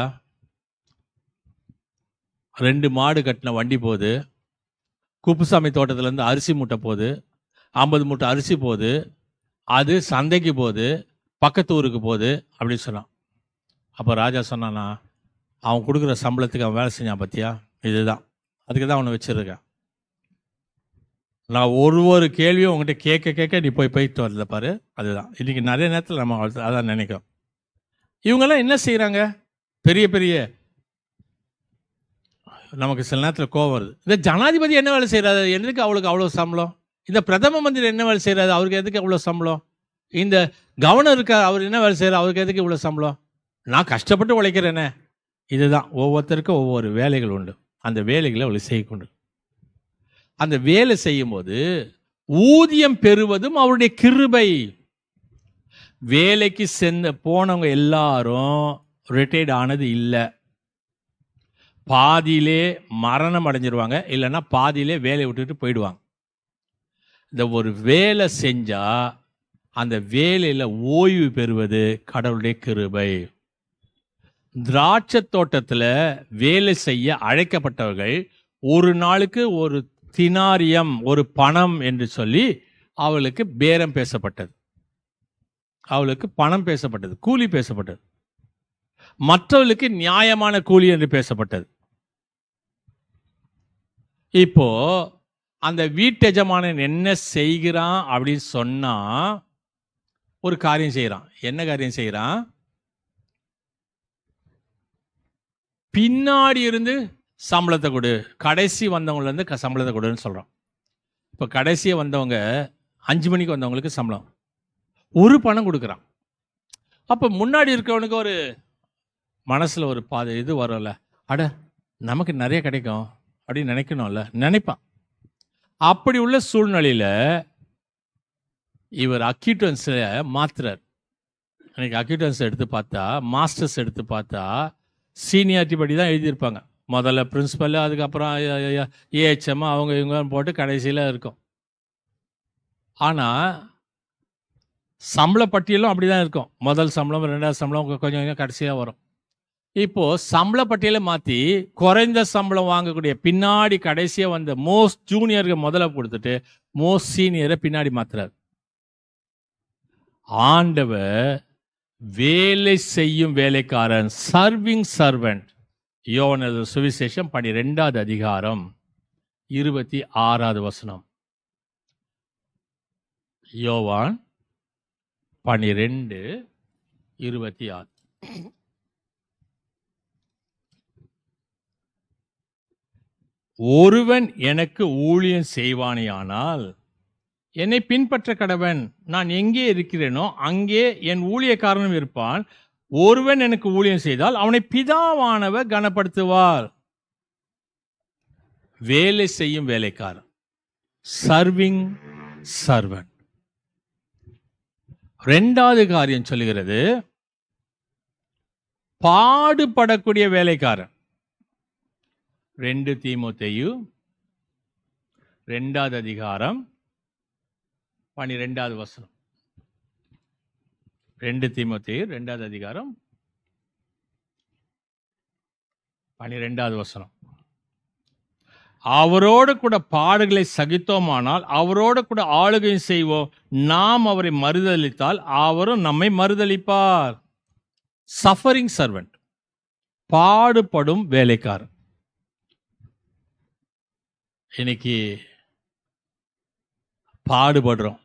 Speaker 1: 2 மாடு கட்டின வண்டி போகுது, குப்புசாமி தோட்டத்துலேருந்து அரிசி மூட்டை போகுது, 50 மூட்டை அரிசி போகுது, அது சந்தைக்கு போகுது, பக்கத்து ஊருக்கு போகுது அப்படின்னு சொன்னான். அப்போ ராஜா சொன்னானா, அவன் கொடுக்குற சம்பளத்துக்கு அவன் வேலை செஞ்சான் பார்த்தியா, இதுதான், அதுக்கு தான் அவனை வச்சிருக்கேன். நான் ஒரு கேள்வியும் உங்கள்கிட்ட கேட்க நீ போயிட்டு வரல பாரு, அதுதான். இன்றைக்கி நிறைய நேரத்தில் நம்ம அதான் நினைக்கிறோம். இவங்கெல்லாம் என்ன செய்கிறாங்க, பெரிய நமக்கு சில நேரத்தில் கோவம் வருது. இந்த ஜனாதிபதி என்ன வேலை செய்கிறாரு, எதுக்கு அவளுக்கு அவ்வளோ சம்பளம்? இந்த பிரதம மந்திரி என்ன வேலை செய்கிறாரு, அவருக்கு எதுக்கு அவ்வளோ சம்பளம்? இந்த கவர்னர் இருக்கார், அவர் என்ன வேலை செய்கிறார், அவருக்கு எதுக்கு இவ்வளோ சம்பளம்? நான் கஷ்டப்பட்டு உழைக்கிறேனே. இதுதான், ஒவ்வொருத்தருக்கும் ஒவ்வொரு வேலைகள் உண்டு. அந்த வேலைகளை அவளை செய்யக்கொண்டு, அந்த வேலை செய்யும்போது ஊதியம் பெறுவதும் அவருடைய கிருபை. வேலைக்கு போனவங்க எல்லாரும் ரிட்டையர்ட் ஆனது இல்லை. பாதியிலே மரணம் அடைஞ்சிருவாங்க, இல்லைன்னா பாதியிலே வேலையை விட்டுட்டு போயிடுவாங்க. இந்த ஒரு வேலை செஞ்சா அந்த வேலையில் ஓய்வு பெறுவது கடவுளுடைய கிருபை. திராட்சை தோட்டத்தில் வேலை செய்ய அழைக்கப்பட்டவர்கள் ஒரு நாளுக்கு ஒரு தினாரியம், ஒரு பணம் என்று சொல்லி அவளுக்கு பேரம் பேசப்பட்டது, அவளுக்கு பணம் பேசப்பட்டது, கூலி பேசப்பட்டது. மற்றவர்களுக்கு நியாயமான கூலி என்று பேசப்பட்டது. இப்போ அந்த வீட்டெஜமானன் என்ன செய்கிறான் அப்படின்னு சொன்னா, ஒரு காரியம் செய்யறான். என்ன காரியம் செய்யறான்? பின்னாடி இருந்து சம்பளத்தை கொடு, கடைசி வந்தவங்கள இருந்து சம்பளத்தை கொடுன்னு சொல்றான். இப்போ கடைசியை வந்தவங்க 5 மணிக்கு வந்தவங்களுக்கு சம்பளம் ஒரு பணம் கொடுக்குறான். அப்போ முன்னாடி இருக்கவனுக்கு ஒரு மனசுல ஒரு இது வரும்ல, அட நமக்கு நிறைய கிடைக்கும் அப்படின்னு நினைக்கணும்ல, நினைப்பான். அப்படி உள்ள சூழ்நிலையில இவர் அக்யூட்டன்ஸை மாத்துறார். எனக்கு அக்யூட்டன்ஸ் எடுத்து பார்த்தா, மாஸ்டர்ஸ் எடுத்து பார்த்தா சீனியாரிட்டி படி தான் எழுதியிருப்பாங்க. முதல்ல பிரின்சிபல், அதுக்கப்புறம் ஏஹெச்எம், அவங்க இவங்க போட்டு கடைசியில் இருக்கும். ஆனால் சம்பள பட்டியலும் அப்படி தான் இருக்கும். முதல் சம்பளம், 2வது சம்பளம் கொஞ்சம் கொஞ்சம் கடைசியாக வரும். இப்போது சம்பள பட்டியலை மாற்றி குறைந்த சம்பளம் வாங்கக்கூடிய பின்னாடி கடைசியாக வந்த மோஸ்ட் ஜூனியருக்கு முதல்ல கொடுத்துட்டு மோஸ்ட் சீனியரை பின்னாடி மாத்துறாரு. ஆண்டவர் வேலை செய்யும் வேலைக்காரன், சர்விங் சர்வெண்ட். யோவான் சுவிசேஷம் 12வது அதிகாரம் 26வது வசனம். யோவான் 12:26. ஒருவன் எனக்கு ஊழியம் செய்வானேயானால் என்னை பின்பற்ற கடவன். நான் எங்கே இருக்கிறேனோ அங்கே என் ஊழியக்காரனும் இருப்பான். ஒருவன் எனக்கு ஊழியம் செய்தால் அவனை பிதாவானவர் கனப்படுத்துவார். வேலை செய்யும் வேலைக்காரன், சர்விங் சர்வன்ட். 2வது காரியம் சொல்லுகிறது, பாடுபடக்கூடிய வேலைக்காரன். 2 தீமோத்தேயு 2வது அதிகாரம் 12வது வசனம். 2 தீமோத்தேயு 2வது அதிகாரம் 12வது வசனம். அவரோடு கூட பாடுகளை சகித்தோமானால் அவரோடு கூட ஆளுகையும் செய்வோம். நாம் அவரை மறுதலித்தால் அவரும் நம்மை மறுதலிப்பார். சஃபரிங் சர்வெண்ட், பாடுபடும் வேலைக்காரன். இன்னைக்கு பாடுபடுறோம்,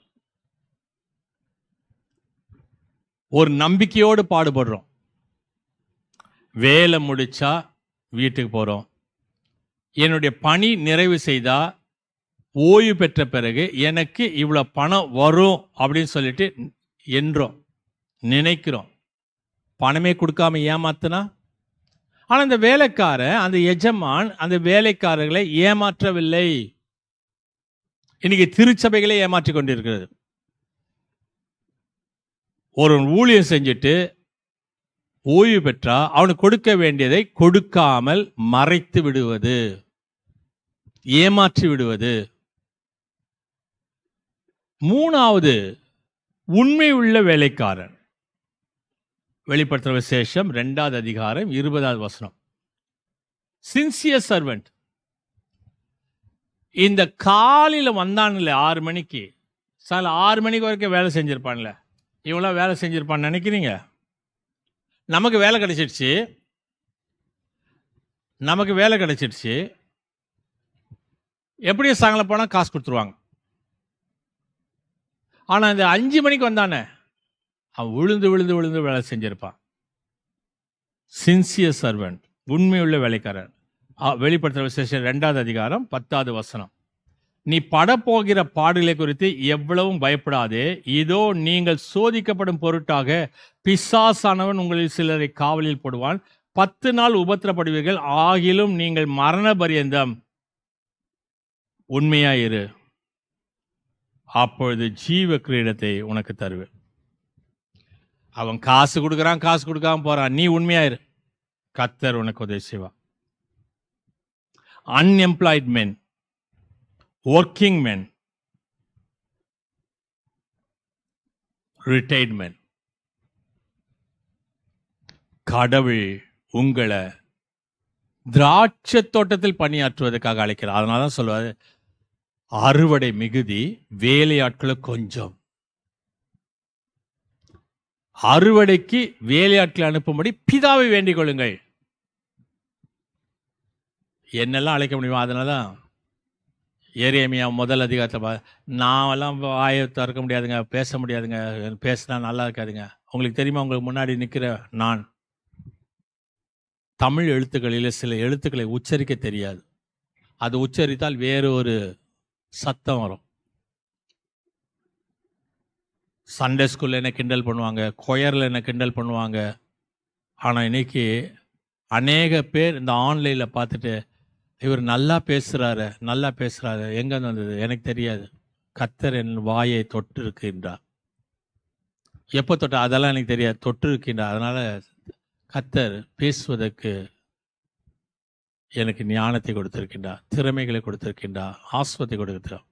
Speaker 1: ஒரு நம்பிக்கையோடு பாடுபடுறோம். வேலை முடிச்சா வீட்டுக்கு போகிறோம். என்னுடைய பணி நிறைவு செய்தா ஓய்வு பெற்ற பிறகு எனக்கு இவ்வளோ பணம் வரும் அப்படின்னு சொல்லிட்டு என்றோம், நினைக்கிறோம். பணமே கொடுக்காம ஏமாத்தினா? ஆனால் அந்த வேலைக்காரன், அந்த எஜமான் அந்த வேலைக்காரர்களை ஏமாற்றவில்லை. இன்னைக்கு திருச்சபைகளே ஏமாற்றி கொண்டிருக்கிறது. ஒரு ஊழியம் செஞ்சுட்டு ஓய்வு பெற்றா அவனுக்கு கொடுக்க வேண்டியதை கொடுக்காமல் மறைத்து விடுவது, ஏமாற்றி விடுவது. மூணாவது, உண்மை உள்ள வேலைக்காரன். வெளிப்படுத்துகிற விசேஷம் 2வது அதிகாரம் 20வது வசனம். Sincere servant. இந்த காலையில் வந்தான்ல 6 மணிக்கு, சார் 6 மணிக்கு வரைக்கும் வேலை செஞ்சிருப்பான்ல, இவங்களாம் வேலை செஞ்சிருப்பான்னு நினைக்கிறீங்க? நமக்கு வேலை கிடைச்சிடுச்சு, எப்படியும் சாயங்காலம் போனால் காசு கொடுத்துருவாங்க. ஆனால் இந்த 5 மணிக்கு வந்தானே, அவன் விழுந்து விழுந்து விழுந்து வேலை செஞ்சிருப்பான். சின்சியர் சர்வெண்ட், உண்மையுள்ள வேலைக்காரன். வெளிப்படுத்துகிற விசேஷம் 2வது அதிகாரம் 10வது வசனம். நீ படப்போகிற பாடுகளை குறித்து எவ்வளவும் பயப்படாதே. இதோ நீங்கள் சோதிக்கப்படும் பொருட்டாக பிசாசானவன் உங்களில் சிலரை காவலில் போடுவான். 10 நாள் உபத்திரப்படுவீர்கள். ஆகிலும் நீங்கள் மரண பரியந்தம் உண்மையாயிரு, அப்பொழுது ஜீவ கிரீடத்தை உனக்கு தருவேன். அவன் காசு கொடுக்குறான், காசு கொடுக்காம போறான், நீ உண்மையாயிரு, கர்த்தர் உனக்கு உதவி செய்வான். அன்எம்ப்ளாய்ட் மென், ஒர்க்கிங் மென், ரிட்டையர்ட் மென், கடவுள் உங்களை திராட்சை தோட்டத்தில் பணியாற்றுவதற்காக அழைக்கிறார். அதனால தான் சொல்லுவாரு, அறுவடை மிகுதி, வேலையாட்களை கொஞ்சம். அறுவடைக்கு வேலையாட்களை அனுப்பும்படி பிதாவை வேண்டிக் கொள்ளுங்கள். என்னெல்லாம் அழைக்க முடியுமோ. அதனால தான் எரேமியா 1 அதிகாரத்தில், நான்லாம் வாயை திறக்க முடியாதுங்க, பேச முடியாதுங்க, பேசினா நல்லா இருக்காதுங்க. உங்களுக்கு தெரியுமா, உங்களுக்கு முன்னாடி நிற்கிற நான் தமிழ் எழுத்துக்களில் சில எழுத்துக்களை உச்சரிக்க தெரியாது. அது உச்சரித்தால் வேறு ஒரு சத்தம் வரும். சண்டே ஸ்கூலில் என்ன கிண்டல் பண்ணுவாங்க, கொயரில் என்ன கிண்டல் பண்ணுவாங்க. ஆனால் இன்னைக்கு அநேக பேர் இந்த ஆன்லைனில் பார்த்துட்டு, இவர் நல்லா பேசுகிறாரு, நல்லா பேசுகிறாரு, எங்கேருந்து வந்தது எனக்கு தெரியாது, கர்த்தர் என் வாயை தொட்டு இருக்கின்றார். எப்போ தொட்ட அதெல்லாம் எனக்கு தெரியாது, தொட்டு இருக்கின்றார். அதனால் கர்த்தர் பேசுவதற்கு எனக்கு ஞானத்தை கொடுத்திருக்கின்றார், திறமைகளை கொடுத்திருக்கின்றார், ஆஸ்வத்தை கொடுக்கிறார்.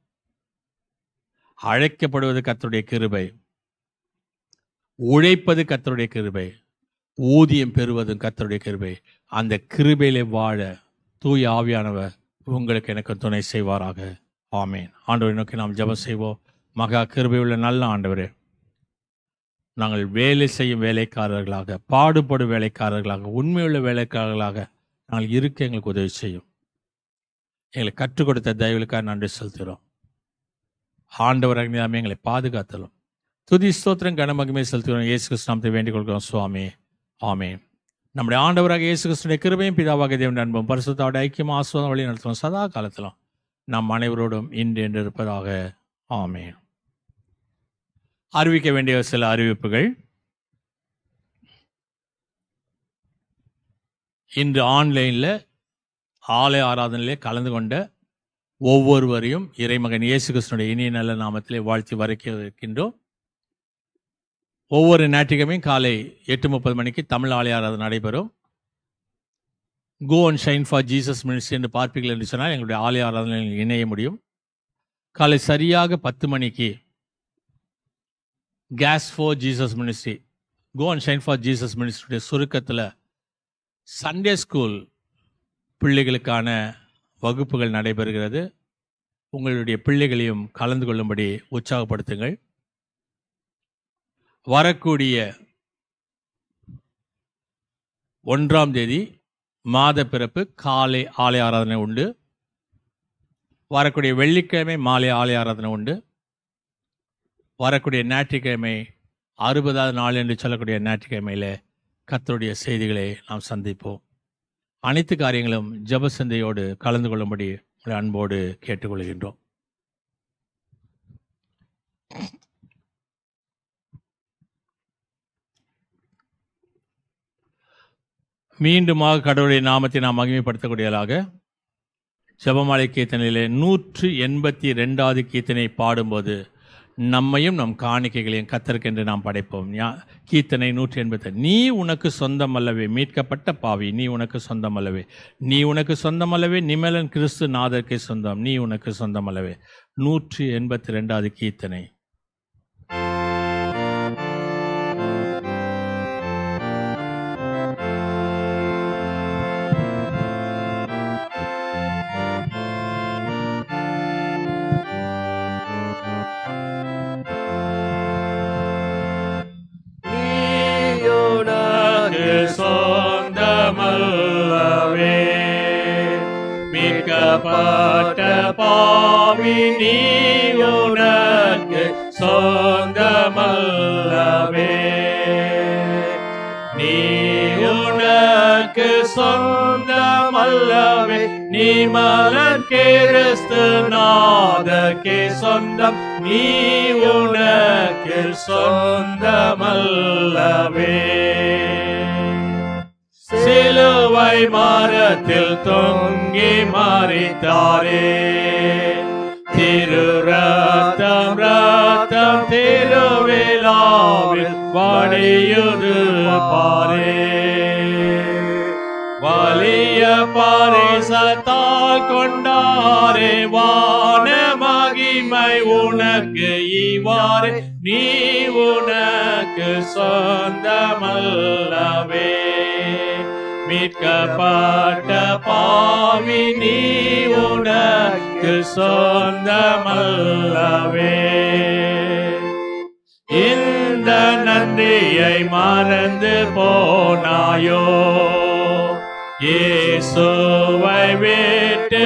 Speaker 1: அழைக்கப்படுவது கர்த்தருடைய கிருபை, உழைப்பது கர்த்தருடைய கிருபை, ஊதியம் பெறுவதும் கர்த்தருடைய கிருபை. அந்த கிருபையிலே வாழ தூய ஆவியானவர் உங்களுக்கு எனக்கு துணை செய்வாராக. ஆமேன். ஆண்டவரை நோக்கி நாம் ஜெபம் செய்வோம். மகா கிருபையுள்ள நல்ல ஆண்டவரே, நாங்கள் வேலை செய்யும் வேலைக்காரர்களாக, பாடுபடும் வேலைக்காரர்களாக, உண்மையுள்ள வேலைக்காரர்களாக நாங்கள் இருக்க எங்களுக்கு உதவி செய்யும். எங்களை கற்றுக் கொடுத்த தயவுகளுக்காக நன்றி செலுத்துகிறோம். ஆண்டவர் அக்னியாமே எங்களை பாதுகாத்தலும். துதி ஸ்தோத்திரம் கனமகிமை செலுத்துகிறோம். இயேசு கிறிஸ்து நாமத்தை வேண்டிக் கொள்கிறோம் சுவாமி. ஆமேன். நம்முடைய ஆண்டவராக இயேசு கிறிஸ்துவின் கிருபையும் பிதாவாகிய தேவனுடைய அன்பும் பரிசுத்தருடைய ஐக்கியமும் ஆசீர்வாதம் வழி நடத்தும் சதா காலத்திலும் நம் அனைவரோடும் இன்று என்று இருப்பதாக. ஆமேன். அறிவிக்க வேண்டிய சில அறிவிப்புகள். இன்று ஆன்லைனில் ஆலய ஆராதனையிலே கலந்து கொண்ட ஒவ்வொருவரையும் இறைமகன் இயேசு கிறிஸ்துவினுடைய இனிய நல்ல நாமத்திலே வாழ்த்தி வரவேற்கின்றோம். ஒவ்வொரு ஞாயிற்றுக்கிழமையும் காலை 8:30 மணிக்கு தமிழ் ஆலய ஆராதனை நடைபெறும். Go and shine for Jesus ministry என்று பார்ப்பீர்கள் என்று சொன்னால் எங்களுடைய ஆலய ஆராதனையில் இணைய முடியும். காலை சரியாக 10 மணிக்கு gaze for Jesus ministry, go and shine for Jesus மினிஸ்ட்ரியுடைய சுருக்கத்தில் சண்டே ஸ்கூல் பிள்ளைகளுக்கான வகுப்புகள் நடைபெறுகிறது. உங்களுடைய பிள்ளைகளையும் கலந்து கொள்ளும்படி உற்சாகப்படுத்துங்கள். வரக்கூடிய 1ஆம் தேதி மாத பிறப்பு காலை ஆலய ஆராதனை உண்டு. வரக்கூடிய வெள்ளிக்கிழமை மாலை ஆலய ஆராதனை உண்டு. வரக்கூடிய ஞாயிற்றுக்கிழமை 60வது நாள் என்று சொல்லக்கூடிய ஞாயிற்றுக்கிழமையில் கர்த்தருடைய செய்திகளை நாம் சந்திப்போம். அனைத்து காரியங்களும் ஜெப சிந்தையோடு கலந்து கொள்ளும்படி உங்களை அன்போடு கேட்டுக்கொள்கின்றோம். மீண்டுமாக கடவுளுடைய நாமத்தை நாம் மகிமைப்படுத்தக்கூடியதாக ஜெபமாலை கீர்த்தனையிலே 182வது கீர்த்தனை பாடும்போது நம்மையும் நம் காணிக்கைகளையும் கர்த்தருக்கென்று நாம் படைப்போம். கீர்த்தனை 180. நீ உனக்கு சொந்தம் அல்லவே, மீட்கப்பட்ட பாவி, நீ உனக்கு சொந்தம் அல்லவே, நீ உனக்கு சொந்தம் அல்லவே, நிமலன் கிறிஸ்து நாதர்க்கே சொந்தம், நீ உனக்கு சொந்தம் அல்லவே. 182வது கீர்த்தனை.
Speaker 3: சொந்தமல்லவே, மீட்கப்பட்ட பாவி, நீ உனக்கு சொந்தமல்லவே, நீ உனக்கு சொந்தமல்லவே, நீ மலர் கிறிஸ்து நாதர்க்கே சொந்தம், நீ உனக்கு சொந்தமல்லவே. சிலுவை மரத்தில் தொங்கி மரித்தாரே, திரு ரத்தம் ரத்தம் திருவிழாவில் வடியுது பாரே, வலிய பரிசத்தால் கொண்டாரே, வான மகிமை உனக்கு இவ்வாறு, நீ உனக்கு சொந்தமல்லவே, மீட்கப்பட்ட பாவி, நீ உனக்கு சொந்தமல்லவே. இந்த நன்றியை மறந்து போனாயோ, இயேசுவை விட்டு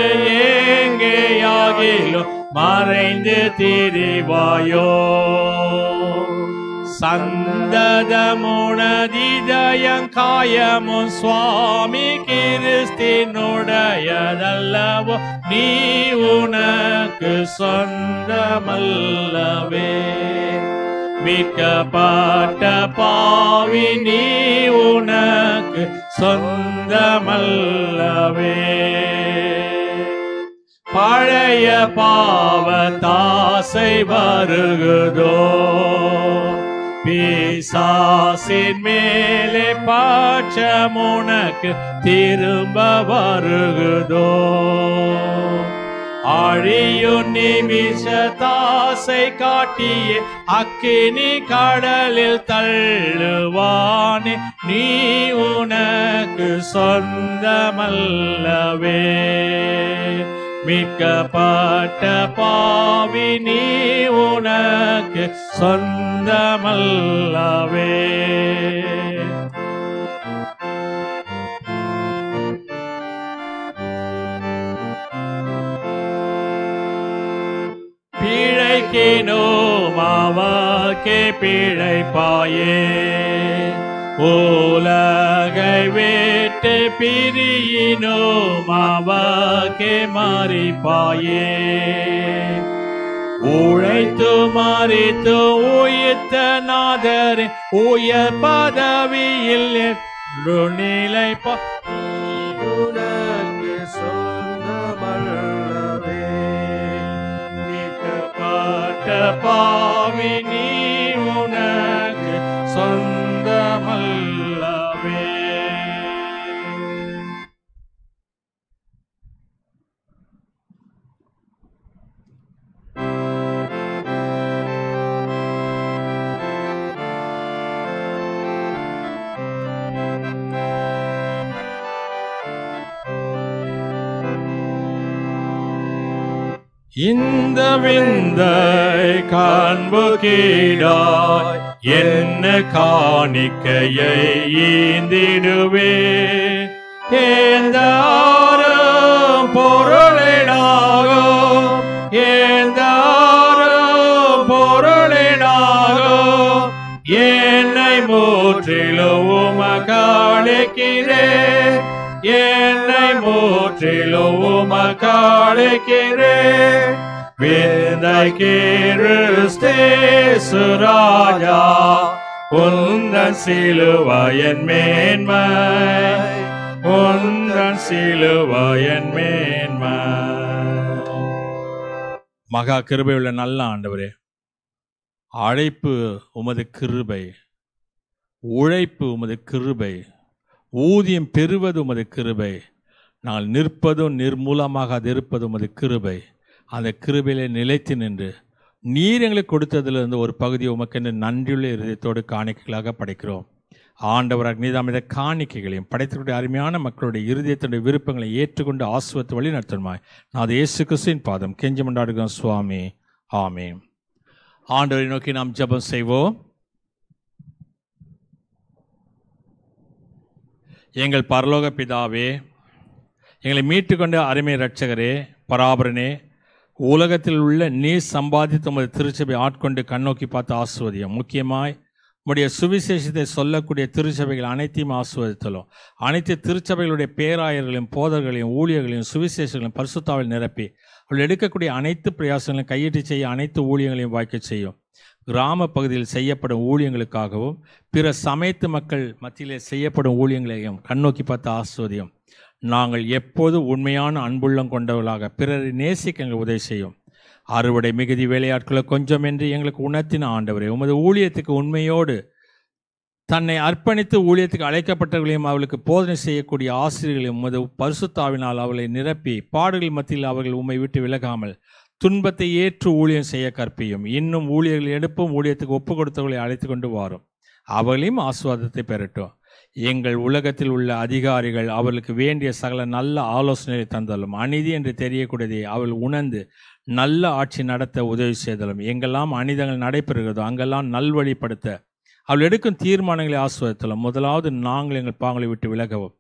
Speaker 3: எங்கேயாகிலும் மறைந்து திரிவாயோ, சந்ததமுனதிதயங்காயமும் சுவாமி கிறிஸ்தினுடையதல்லவோ, நீ உனக்கு சொந்தமல்லவே, மீட்கப்பட்ட பாவி, நீ உனக்கு சொந்தமல்லவே. பழைய பாவத்தாசை வருகுதோ, பிசாசின் மேலே பட்சம் உனக்கு திரும்ப வருகுதோ, அழியும் நிமிஷத்தாசை காட்டிய அக்கினி கடலில் தள்ளுவானே, நீ உனக்கு சொந்தமல்லவே, மீட்கப்பட்ட பாவி, நீ உனக்கு சொந்தமல்லவே. பிழைக்கினோம் அவர்க்கே பிழைப்பாயே, உலகை விட்டு பிரியினோம் அவர்க்கே மரிப்பாயே, உழைத்து மரித்து உயிர்த்த நாதரின் உயர் பதவியில் என்று நிலைப்பா, உனக்கு சொந்தமல்லவே, மீட்கப்பட்ட பாவி, நீ உனக்கு சொந்தமல்லவே. இந்த விந்தை காண்புகிடாய், என்ன காணிக்கையை ஈந்திடுவே, ஏந்தாரும் பொருளினாகோ, ஏந்தாரும் பொருளினாகோ, என்னை மூற்றி முற்றிலும் உமக்களிக்கிறேன், என்னை முற்றிலும் உமக்களிக்கிறேன். விந்தை கிறிஸ்தேசு ராஜா, உந்தன் சிலுவையின் மேன்மை, உந்தன் சிலுவையின் மேன்மை.
Speaker 1: மகா கிருபையுள்ள நல்ல ஆண்டவரே, அழைப்பு உமது கிருபை, உழைப்பு உமது கிருபை, ஊதியம் பெறுவது உமது கிருபை, நாங்கள் நிற்பதும் நிர்மூலமாக அது இருப்பது உமது கிருபை. அந்த கிருபையிலே நிலைத்து நின்று நீர் எங்களுக்கு கொடுத்ததிலிருந்து ஒரு பகுதி உமக்கென்று நன்றியுள்ள இருதயத்தோடு காணிக்கைகளாக படைக்கிறோம். ஆண்டவராக நீதாம் இதை காணிக்கைகளையும் படைத்தக்கூடிய அருமையான மக்களுடைய இருதயத்தினுடைய விருப்பங்களை ஏற்றுக்கொண்டு ஆசுவத்து வழி நடத்தணுமாய் நான் இயேசு கிறிஸ்துவின் பாதம் கெஞ்சி மன்றாடுகிறோம் சுவாமி. ஆமென். ஆண்டவரை நோக்கி நாம் ஜெபம் செய்வோம். எங்கள் பரலோக பிதாவே, எங்களை மீட்டுக்கொண்ட அருமை இரட்சகரே, பராபரனே, உலகத்தில் உள்ள நீர் சம்பாதித்து உமது திருச்சபை ஆட்கொண்டு கண்ணோக்கி பார்த்து ஆசுவதியும். முக்கியமாய் உம்முடைய சுவிசேஷத்தை சொல்லக்கூடிய திருச்சபைகள் அனைத்தையும் ஆசுவதித்தலும். அனைத்து திருச்சபைகளுடைய பேராயர்களையும் போதர்களையும் ஊழியர்களையும் சுவிசேஷங்களையும் பரிசுத்தாவில் நிரப்பி அவள் எடுக்கக்கூடிய அனைத்து பிரயாசங்களையும் கையிட்டு செய்ய அனைத்து ஊழியங்களையும் வாய்க்க செய்யும். கிராம பகுதியில் செய்யப்படும் ஊழியங்களுக்காகவும் பிற சமயத்து மக்கள் மத்தியிலே செய்யப்படும் ஊழியங்களையும் கண்ணோக்கி பார்த்து ஆசுவதியும். நாங்கள் எப்போது உண்மையான அன்புள்ளம் கொண்டவர்களாக பிறரை நேசிக்க எங்கள் உதவி செய்யும். அறுவடை மிகுதி வேலையாட்களை கொஞ்சம் என்று எங்களுக்கு உணர்த்தின ஆண்டவரே, உமது ஊழியத்துக்கு உண்மையோடு தன்னை அர்ப்பணித்து ஊழியத்துக்கு அழைக்கப்பட்டவர்களையும் அவர்களுக்கு போதனை செய்யக்கூடிய ஆசிரியர்களையும் உமது பரிசுத்தாவினால் அவர்களை நிரப்பி பாடுகள் மத்தியில் அவர்கள் உம்மை விட்டு விலகாமல் துன்பத்தை ஏற்று ஊழியம் செய்ய கற்பியும். இன்னும் ஊழியர்கள் எடுப்பும் ஊழியத்துக்கு ஒப்பு கொடுத்தவர்களை அழைத்து கொண்டு வாரும். அவர்களையும் ஆசுவாதத்தை பெறட்டும். எங்கள் உலகத்தில் உள்ள அதிகாரிகள் அவர்களுக்கு வேண்டிய சகல நல்ல ஆலோசனைகளை தந்தாலும் அநீதி என்று தெரியக்கூடியதை அவள் உணர்ந்து நல்ல ஆட்சி நடத்த உதவி செய்தாலும் எங்கெல்லாம் அநீதங்கள் நடைபெறுகிறதோ அங்கெல்லாம் நல்வழிப்படுத்த அவள் எடுக்கும் தீர்மானங்களை ஆசுவதித்தாலும் முதலாவது நாங்கள் எங்கள் பாங்களை விட்டு விலகவும்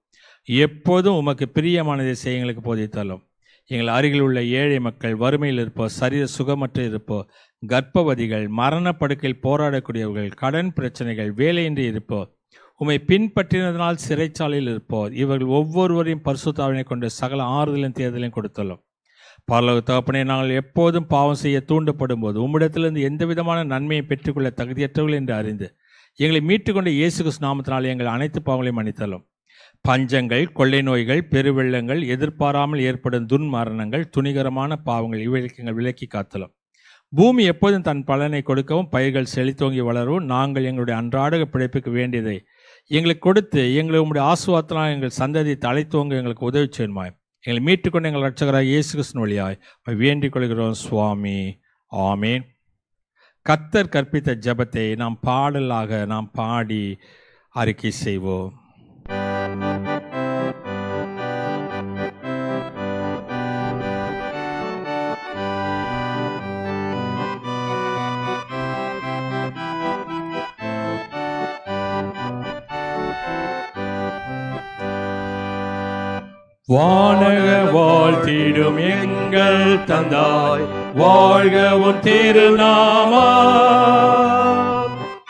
Speaker 1: எப்போதும் உமக்கு பிரியமானதை செய்ய எங்களுக்கு போதித்தாலும் எங்கள் அருகில் உள்ள ஏழை மக்கள், வறுமையில் இருப்போர், சரீர சுகமற்று இருப்போர், கர்ப்பவதிகள், மரணப்படுக்கையில் போராடக்கூடியவர்கள், கடன் பிரச்சனைகள், வேலையின்றி இருப்போர், உம்மை பின்பற்றினதனால் சிறைச்சாலையில் இருப்போர், இவர்கள் ஒவ்வொருவரையும் பரிசுத்தாவினை கொண்டு சகல ஆறுதலையும் தேர்தலையும் கொடுத்தலும். பரலோக தகப்பனே, நாங்கள் எப்போதும் பாவம் செய்ய தூண்டப்படும் போது உம்மிடத்திலிருந்து எந்த விதமான நன்மையை பெற்றுக்கொள்ள தகுதியற்றவர்கள் என்று அறிந்து எங்களை மீட்டுக்கொண்ட இயேசு கிறிஸ்து நாமத்தினால் எங்கள் அனைத்து பாவங்களையும் மன்னித்தலும். பஞ்சங்கள், கொள்ளை நோய்கள், பெருவெள்ளங்கள், எதிர்பாராமல் ஏற்படும் துன்மரணங்கள், துணிகரமான பாவங்கள் இவைகளுக்கு எங்கள் விலக்கி காத்தலும். பூமி எப்போதும் தன் பலனை கொடுக்கவும் பயிர்கள் செழித்தோங்கி வளரவும் நாங்கள் எங்களுடைய அன்றாட பிழைப்புக்கு வேண்டியதை எங்களுக்கு கொடுத்து எங்களை உங்களுடைய ஆசுவாத்தினால் எங்கள் சந்ததி தலைத்தோங்க எங்களுக்கு உதவி செய்யுமாய் எங்களை மீட்டுக்கொண்டு எங்கள் இரட்சகராக இயேசு கிறிஸ்து வழியாய் வேண்டிக் கொள்கிறோம் சுவாமி. ஆமேன். கர்த்தர் கற்பித்த ஜெபத்தை நாம் பாடலாக நாம் பாடி அறிக்கை செய்வோம்.
Speaker 3: வானக வாழ்த்திடும் எங்கள் தந்தாய், வாழ்கவும் திருநாமம்,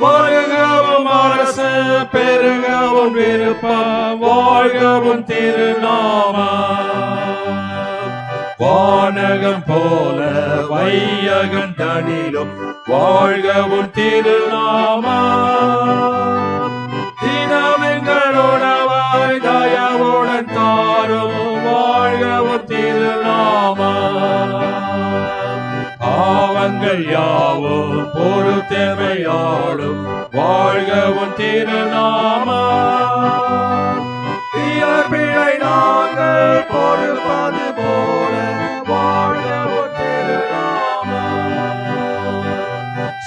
Speaker 3: வாழ்கவும் அரசு பெருகவும் விருப்பம், வாழ்கவும் திருநாமம். வானகம் போல வையகம் தனிலும் வாழ்கவும் திருநாமம். தினம் எங்களோடவாய் தயவுடன் தாரும் வாழ்கவும் திருநாமம். பாவங்கள் யாவும் பொறுத்தமையாடும் வாழ்கவும் திருநாமம். பிழை நாங்கள் பொறுப்பது போல வாழ்கவும் திருநாமம்.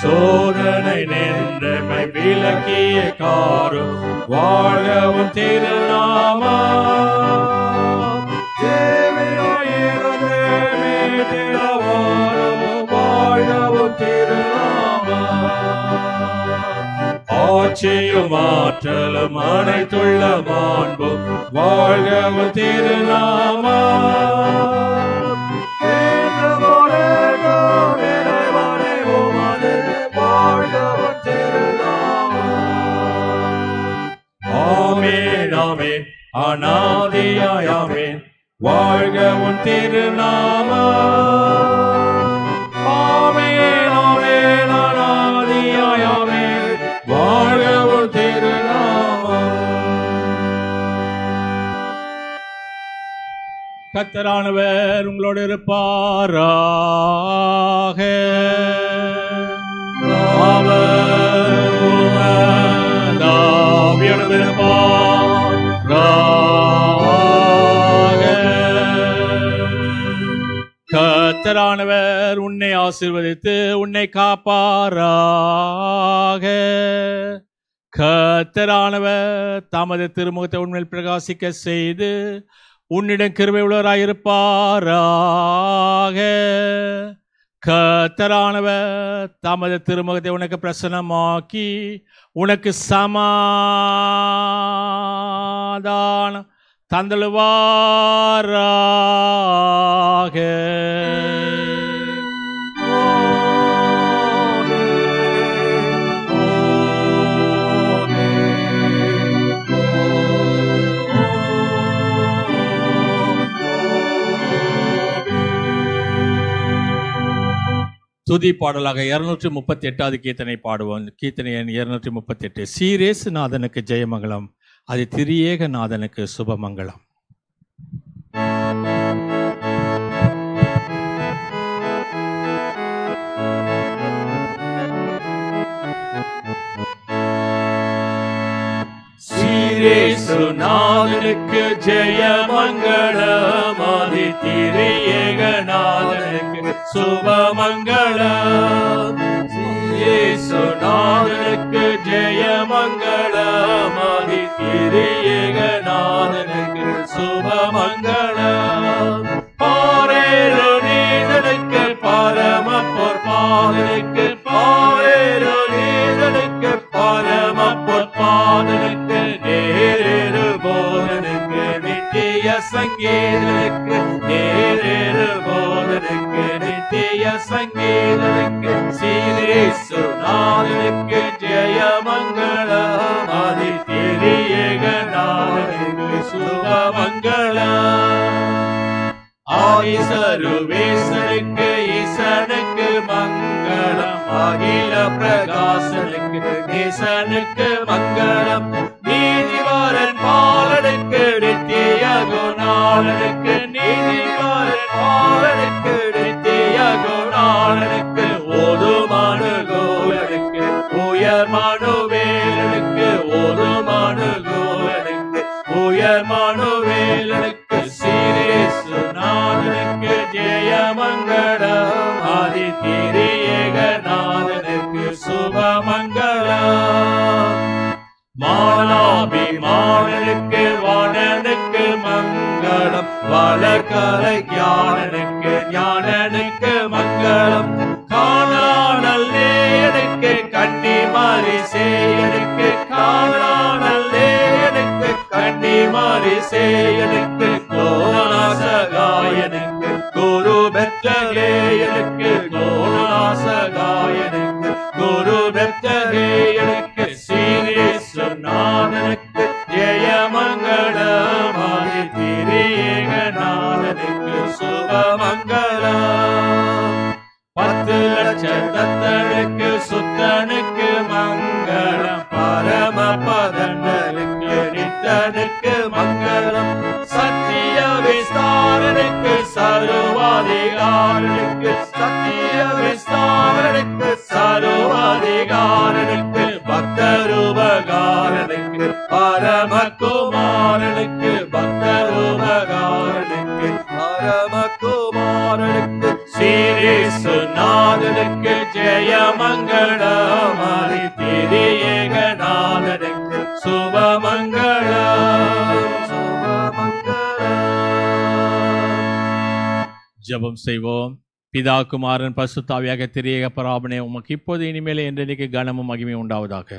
Speaker 3: சோதனை நின்றமை விலக்கிய காரும் வாழ்கவும் திருநாமம். தேவையாயிருந்து மீட்டிடவாரும் வாழ்கவும் திருநாமம். ஆட்சியும் ஆற்றலும் அனைத்துள்ள மாண்பும் வாழ்கவும் திருநாமம். ஆமென் அநாதியாய் ஆமென் வாழ்க உன் திருநாமம் ஆமென் ஆமென் அநாதியாய் ஆமென் வாழ்க உன் திருநாமம்.
Speaker 1: கர்த்தரானவர் உங்களோடு இருப்பாராக.
Speaker 3: அவர் உமது ஆவியோடும் இருப்பாராக.
Speaker 1: கர்த்தரானவர் உன்னை ஆசீர்வதித்து உன்னை காப்பாராக. கர்த்தரானவர் தமது திருமுகத்தை உன்மேல் பிரகாசிக்க செய்து உன்னிடம் கிருபை உள்ளவராயிருப்பாராக. கர்த்தரானவர் தமது திருமுகத்தை உனக்கு பிரசன்னமாக்கி உனக்கு சமாதானம் தந்தழுவாராக. துதி பாடலாக 238வது கீர்த்தனை பாடுவோம். கீர்த்தனை எண் 238. சீரேசு நாதனுக்கு ஜெயமங்கலம், அது திரியேக நாதனுக்கு சுபமங்கலம்.
Speaker 3: சீரேசு நாதனுக்கு ஜெயமங்கலம், ஆதி திரியேக நாதனுக்கு சுபமங்கலம். சீரேசு நாதனுக்கு ஜெயமங்கலம், ஆதி திரியேக நாதனுக்கு சுபமங்கலம். பாரேரு நீதனுக்கு பரம பொற்பாதனுக்கு, பாரேரு நீதனுக்கு பரம பொற்பாதனுக்கு, நேரேறு போதனுக்கு நித்திய சங்கீதனுக்கு, நேரேறு போதனுக்கு நித்திய சங்கீதனுக்கு. சீரேசு நாதனுக்கு ஜெயமங்கலம், ஆதி திரியேக நாதனுக்கு சுபமங்கலம். ஆதி சர்வேசனுக்கு ஈசனுக்கு மங்களம், அகில பிரகாசனுக்கு ஈசனுக்கு மங்களம். நீதிவாரன் பாலனுக்கு நித்திய குணாளனுக்கு, நீதிவாரன் பாலனுக்கு நித்திய குணாளனுக்கு. ஓதுமானு கோலனுக்கு உயர் மனுவேலனுக்கு, ஓதுமானு கோலனுக்கு உயர் மனுவேலனுக்கு. சீரேசு நாதனுக்கு ஜெயமங்கலம், ஆதி திரியேக நாதனுக்கு சுபமங்கலம். மானாபிமானனுக்கு வாணனுக்கு மங்களம், வளர்கலை ஞானனுக்கு ஞானனுக்கு மங்களம். காணானல் நேயனுக்கு கன்னிமாரி சேயனுக்கு, காணானல் நேயனுக்கு கன்னிமாரி சேயனுக்கு. கோணாசகாயனுக்கு குரு பெற்றகேயனுக்கு, கோணாசகாயனுக்கு குரு பெற்றகேயனுக்கு. சீரேசு நாதனுக்கு ஜெயமங்கலம், ஆதி திரியேக நாதனுக்கு சுபமங்கலம். 10 லட்சத்தனுக்கு சுத்தனுக்கு மங்களம், பரம பதண்டனுக்கு நித்தனுக்கு மங்களம். சத்திய விஸ்தாரனுக்கு சர்வாதிகாரனுக்கு, சத்திய விஸ்தாரனுக்கு சர்வாதிகாரனுக்கு. பக்தருபகாரனுக்கு பரமகுமாரனுக்கு, பக்தருபகாரனுக்கு பரமகுமாரனுக்கு. சீரேசு நாதனுக்கு ஜெயமங்கலம், ஆதி திரியேக நாதனுக்கு சுபமங்கலம் சுபமங்கலம்.
Speaker 1: ஜெபம் செய்வோம். பிதா குமாரன் பரிசுத்த ஆவியாக திரியேக பராபனே, உமக்கு இப்போது இனிமேலே என்றென்றைக்கு கனமும் மகிமை உண்டாவதாக.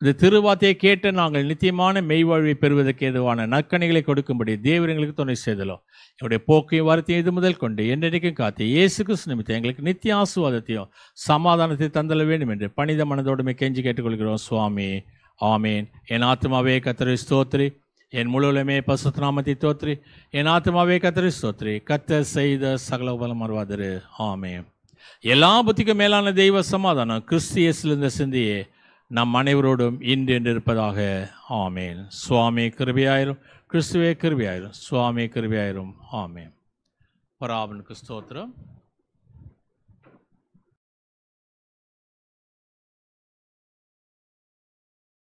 Speaker 1: இந்த திருவார்த்தையை கேட்டு நாங்கள் நித்தியமான மெய்வாழ்வை பெறுவதற்கு ஏதுவான நற்கணிகளை கொடுக்கும்படி தேவர் எங்களுக்கு துணை செய்தலும். என்னுடைய போக்கையும் வார்த்தையும் இது முதல் கொண்டு என்றென்றைக்கும் காத்து இயேசு கிறிஸ்து நிமித்தம் எங்களுக்கு நித்திய ஆசீர்வாதத்தையும் சமாதானத்தை தந்தல வேண்டும் என்று பணித மனதோடுமே கெஞ்சி கேட்டுக்கொள்கிறோம் சுவாமி. ஆமேன். என் ஆத்மாவே கர்த்தரை ஸ்தோத்திரி, என் முழுவலுமே பரிசுத்த நாமத்தை தோத்ரி, என் ஆத்மாவே கர்த்தரை ஸ்தோத்ரி. கர்த்தர் செய்த சகல உபலம் மறவாதிரு. ஆமென். எல்லா புத்திக்கும் மேலான தெய்வ சமாதானம் கிறிஸ்து இயேசுவில் இருந்த சிந்தையே நம் அனைவரோடும் இன்று என்று இருப்பதாக. ஆமென். சுவாமி கிருபையாயிரும், கிறிஸ்துவே கிருபையாயிரும், சுவாமி கிருபையாயிரும். ஆமென். பராபனுக்கு ஸ்தோத்திரம்.